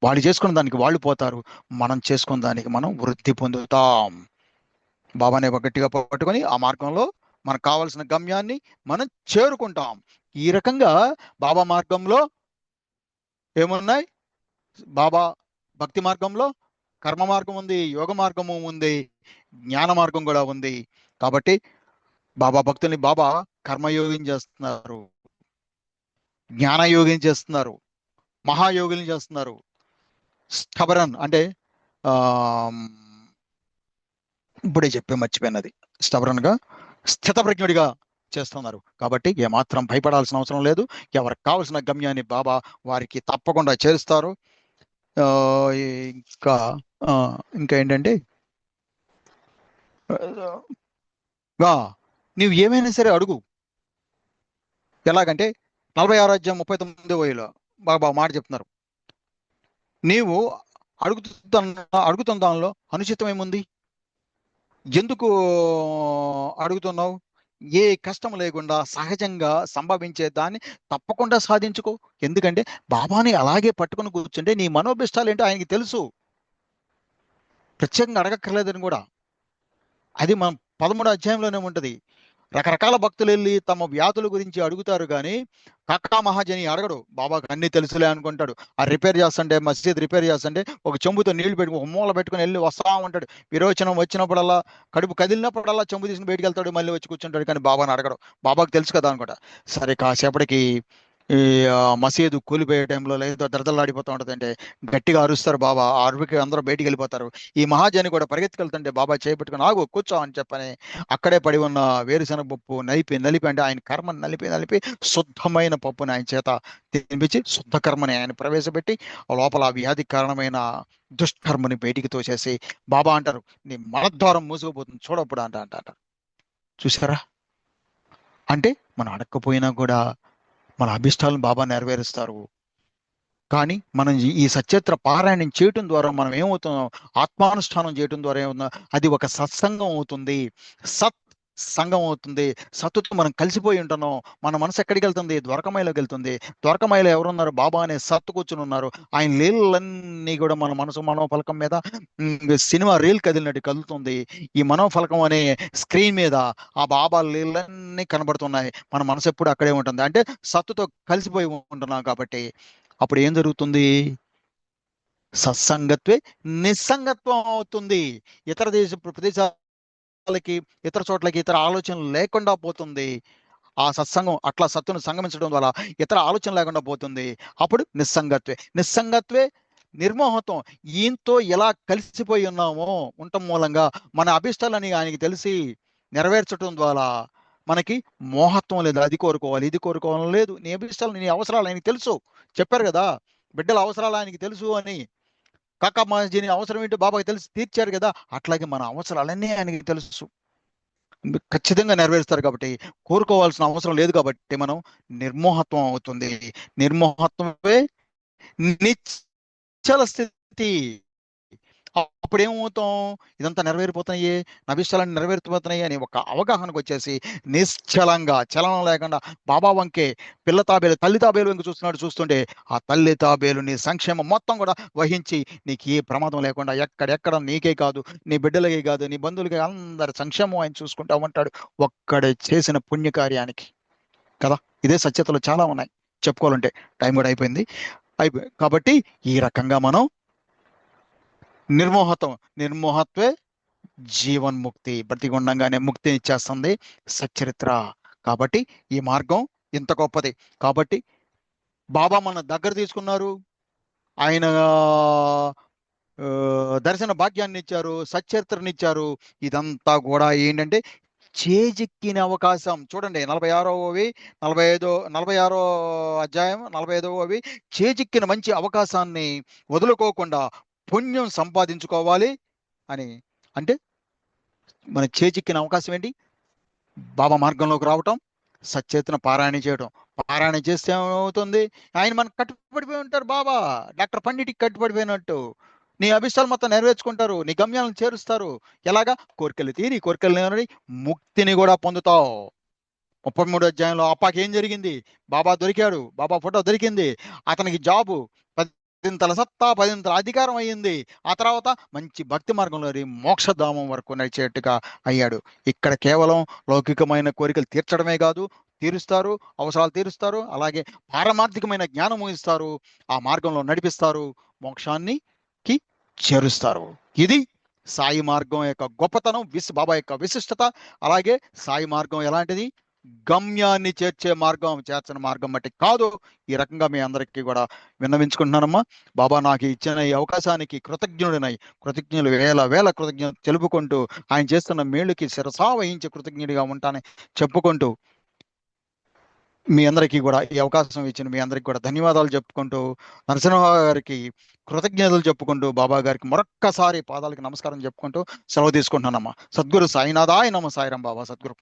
వాళ్ళు చేసుకున్న దానికి వాళ్ళు పోతారు, మనం చేసుకున్న దానికి మనం వృద్ధి పొందుతాం. బాబానే గట్టిగా పట్టుకొని ఆ మార్గంలో మనకు కావాల్సిన గమ్యాన్ని మనం చేరుకుంటాం. ఈ రకంగా బాబా మార్గంలో ఏమున్నాయి? బాబా భక్తి మార్గంలో కర్మ మార్గం ఉంది, యోగ మార్గము ఉంది, జ్ఞాన మార్గం కూడా ఉంది. కాబట్టి బాబా భక్తుల్ని బాబా కర్మయోగం చేస్తున్నారు, జ్ఞానయోగం చేస్తున్నారు, మహాయోగుల్ని చేస్తున్నారు. స్థబరన్ అంటే ఆ ఇప్పుడే చెప్పి మర్చిపోయినది, స్టబరన్ గా స్థితప్రజ్ఞుడిగా చేస్తున్నారు. కాబట్టి ఏమాత్రం భయపడాల్సిన అవసరం లేదు. ఎవరికి కావాల్సిన గమ్యాన్ని బాబా వారికి తప్పకుండా చేరుస్తారు. ఆ, ఇంకా ఆ, ఇంకా ఏంటంటే ఆ, నీవు ఏమైనా సరే అడుగు. ఎలాగంటే 46 అధ్యాయం 39 వయలో బాబా మాట చెప్తున్నారు. నీవు అడుగుతున్న దానిలో అనుచితం ఏముంది? ఎందుకు అడుగుతున్నావు? ఏ కష్టం లేకుండా సహజంగా సంభవించే దాన్ని తప్పకుండా సాధించుకో. ఎందుకంటే బాబాని అలాగే పట్టుకుని కూర్చుంటే నీ మనోభిష్టాలు ఏంటో ఆయనకి తెలుసు, ప్రత్యేకంగా అడగక్కర్లేదని కూడా. అది మనం 13 అధ్యాయంలోనే ఉంటది. రకరకాల భక్తులు వెళ్ళి తమ వ్యాధుల గురించి అడుగుతారు కానీ కక్కా మహాజని అడగడు. బాబాకి అన్ని తెలుసులే అనుకుంటాడు. ఆ రిపేర్ చేస్తుంటే, మసీద్ రిపేర్ చేస్తుంటే ఒక చెంబుతో నీళ్లు పెట్టుకుని ఒక మూల పెట్టుకుని వెళ్ళి వస్తా ఉంటాడు. విరోచనం వచ్చినప్పుడల్లా, కడుపు కదిలినప్పుడల్లా చెంబు తీసుకుని బయటికి వెళ్తాడు, మళ్ళీ వచ్చి కూర్చుంటాడు. కానీ బాబాని అడగడు. బాబాకు తెలుసు కదా అనుకుంటా. సరే కాసేపటికి ఈ మసీదు కూలిపోయే టైంలో లేదో దరదలాడిపోతూ ఉంటుంది. అంటే గట్టిగా అరుస్తారు బాబా. ఆ అరుపుకి అందరూ బయటికి వెళ్ళిపోతారు. ఈ మహాజని కూడా పరిగెత్తుకెళ్తుంటే బాబా చేపట్టుకుని ఆగు కూర్చో అని చెప్పని అక్కడే పడి ఉన్న వేరుశనగ పప్పు నలిపి అంటే ఆయన కర్మని నలిపి శుద్ధమైన పప్పుని ఆయన చేత తినిపించి శుద్ధ కర్మని ఆయన ప్రవేశపెట్టి లోపల ఆ వ్యాధికి కారణమైన దుష్కర్మని బయటికి తోసేసి బాబా అంటారు, నీ మలద్వారం మూసుకుపోతుంది చూడప్పుడు అంటారు. చూసారా? అంటే మనం అడగకపోయినా కూడా మన అభిష్టాలను బాబా నెరవేరుస్తారు. కానీ మనం ఈ సచరిత్ర పారాయణం చేయటం ద్వారా మనం ఏమవుతున్నాం, ఆత్మానుష్ఠానం చేయటం ద్వారా ఏమవుతుందో అది ఒక సత్సంగం అవుతుంది, సత్ సంఘం అవుతుంది. సత్తుతో మనం కలిసిపోయి ఉంటున్నాం. మన మనసు ఎక్కడికి వెళ్తుంది? ద్వారకమాయలోకి వెళ్తుంది. ద్వారకమాయలో ఎవరున్నారు? బాబా అనే సత్తు కూర్చుని ఉన్నారు. ఆయన లీలలన్నీ కూడా మన మనసు మనోఫలకం మీద సినిమా రీల్ కదిలినట్టు కదులుతుంది. ఈ మనోఫలకం అనే స్క్రీన్ మీద ఆ బాబా లీలలన్నీ కనబడుతున్నాయి. మన మనసు ఎప్పుడు అక్కడే ఉంటుంది. అంటే సత్తుతో కలిసిపోయి ఉంటున్నాం కాబట్టి అప్పుడు ఏం జరుగుతుంది? సత్సంగత్వే నిస్సంగత్వం అవుతుంది. ఇతర ప్రదేశాలకి, ఇతర చోట్లకి ఇతర ఆలోచనలు లేకుండా పోతుంది. ఆ సత్సంగం అట్లా సత్తును సంగమించడం వల్ల ఇతర ఆలోచన లేకుండా పోతుంది. అప్పుడు నిస్సంగత్వే నిర్మోహత్వం. ఈయనతో ఎలా కలిసిపోయి ఉన్నామో ఉండటం మూలంగా మన అభిష్టాలని ఆయనకి తెలిసి నెరవేర్చడం ద్వారా మనకి మోహత్వం లేదు. అది కోరుకోవాలి, ఇది కోరుకోవాలని లేదు. నీ అభిష్టాలు, నీ అవసరాలు ఆయనకి తెలుసు. చెప్పారు కదా, బిడ్డల అవసరాలు ఆయనకి తెలుసు అని. కాకా మహాజీని అవసరం ఏంటో బాబాకి తెలిసి తీర్చారు కదా. అట్లాగే మన అవసరాలన్నీ ఆయనకి తెలుసు, ఖచ్చితంగా నెరవేరుస్తారు. కాబట్టి కోరుకోవాల్సిన అవసరం లేదు. కాబట్టి మనం నిర్మోహత్వం అవుతుంది. నిర్మోహత్వమే నిశ్చల స్థితి. అప్పుడు ఏమవుతాం? ఇదంతా నెరవేరిపోతున్నాయి, నభిష్టాలన్నీ నెరవేరిపోతున్నాయి అని ఒక అవగాహనకు వచ్చేసి నిశ్చలంగా, చలనం లేకుండా బాబా వంకే తల్లి తాబేలు వంక చూస్తుంటే ఆ తల్లి తాబేలు నీ సంక్షేమం మొత్తం కూడా వహించి నీకు ఏ ప్రమాదం లేకుండా ఎక్కడెక్కడ నీకే కాదు, నీ బిడ్డలకే కాదు, నీ బంధువులకి అందరి సంక్షేమం ఆయన చూసుకుంటా ఉంటాడు ఒక్కడే చేసిన పుణ్యకార్యానికి కదా. ఇదే సత్యతలు చాలా ఉన్నాయి చెప్పుకోవాలంటే. టైం కూడా అయిపోయింది. కాబట్టి ఈ రకంగా మనం నిర్మోహత్వే జీవన్ముక్తి, బ్రతిగుండంగానే ముక్తిని ఇచ్చేస్తుంది సచ్చరిత్ర. కాబట్టి ఈ మార్గం ఇంత గొప్పది. కాబట్టి బాబా మన దగ్గర తీసుకున్నారు. ఆయన దర్శన భాగ్యాన్ని ఇచ్చారు, సచ్చరిత్రనిచ్చారు. ఇదంతా కూడా ఏంటంటే చేజిక్కిన అవకాశం. చూడండి 46 అధ్యాయం 45 చేజిక్కిన మంచి అవకాశాన్ని వదులుకోకుండా పుణ్యం సంపాదించుకోవాలి అని. అంటే మన చేజిక్కిన అవకాశం ఏంటి? బాబా మార్గంలోకి రావటం, సచ్చేతన పారాయణ చేయడం. పారాయణ చేస్తే ఏమవుతుంది? ఆయన మనకు కట్టుబడిపోయి ఉంటారు. బాబా డాక్టర్ పండిట్కి కట్టుబడిపోయినట్టు నీ అభిష్టాలు మొత్తం నెరవేర్చుకుంటారు, నీ గమ్యాలను చేరుస్తారు. ఎలాగా? కోరికలు తీరి కోరికలు ముక్తిని కూడా పొందుతావు. 33 అధ్యాయంలో అప్పాకి ఏం జరిగింది? బాబా దొరికాడు, బాబా ఫోటో దొరికింది, అతనికి జాబు, 10 సత్తా 10 అధికారం అయ్యింది. ఆ తర్వాత మంచి భక్తి మార్గంలో మోక్షధామం వరకు నడిచేట్టుగా అయ్యాడు. ఇక్కడ కేవలం లౌకికమైన కోరికలు తీర్చడమే కాదు, తీరుస్తారు, అవసరాలు తీరుస్తారు, అలాగే పారమార్థికమైన జ్ఞానం ఇస్తారు, ఆ మార్గంలో నడిపిస్తారు, మోక్షానికి చేరుస్తారు. ఇది సాయి మార్గం యొక్క గొప్పతనం, బాబా యొక్క విశిష్టత. అలాగే సాయి మార్గం ఎలాంటిది? గమ్యాన్ని చేర్చిన మార్గం బట్టి కాదు. ఈ రకంగా మీ అందరికీ కూడా విన్నవించుకుంటున్నానమ్మా. బాబా నాకు ఇచ్చిన ఈ అవకాశానికి కృతజ్ఞులు వేల కృతజ్ఞత తెలుపుకుంటూ, ఆయన చేస్తున్న మేలుకి శిరసా వహించి కృతజ్ఞుడిగా ఉంటానని చెప్పుకుంటూ, మీ అందరికీ కూడా ఈ అవకాశం ఇచ్చిన మీ అందరికీ కూడా ధన్యవాదాలు చెప్పుకుంటూ, నరసింహ గారికి కృతజ్ఞతలు చెప్పుకుంటూ, బాబా గారికి మరొక్కసారి పాదాలకి నమస్కారం చెప్పుకుంటూ సెలవు తీసుకుంటున్నానమ్మా. సద్గురు సాయినాథాయ నమః. సాయిరాం బాబా. సద్గురు.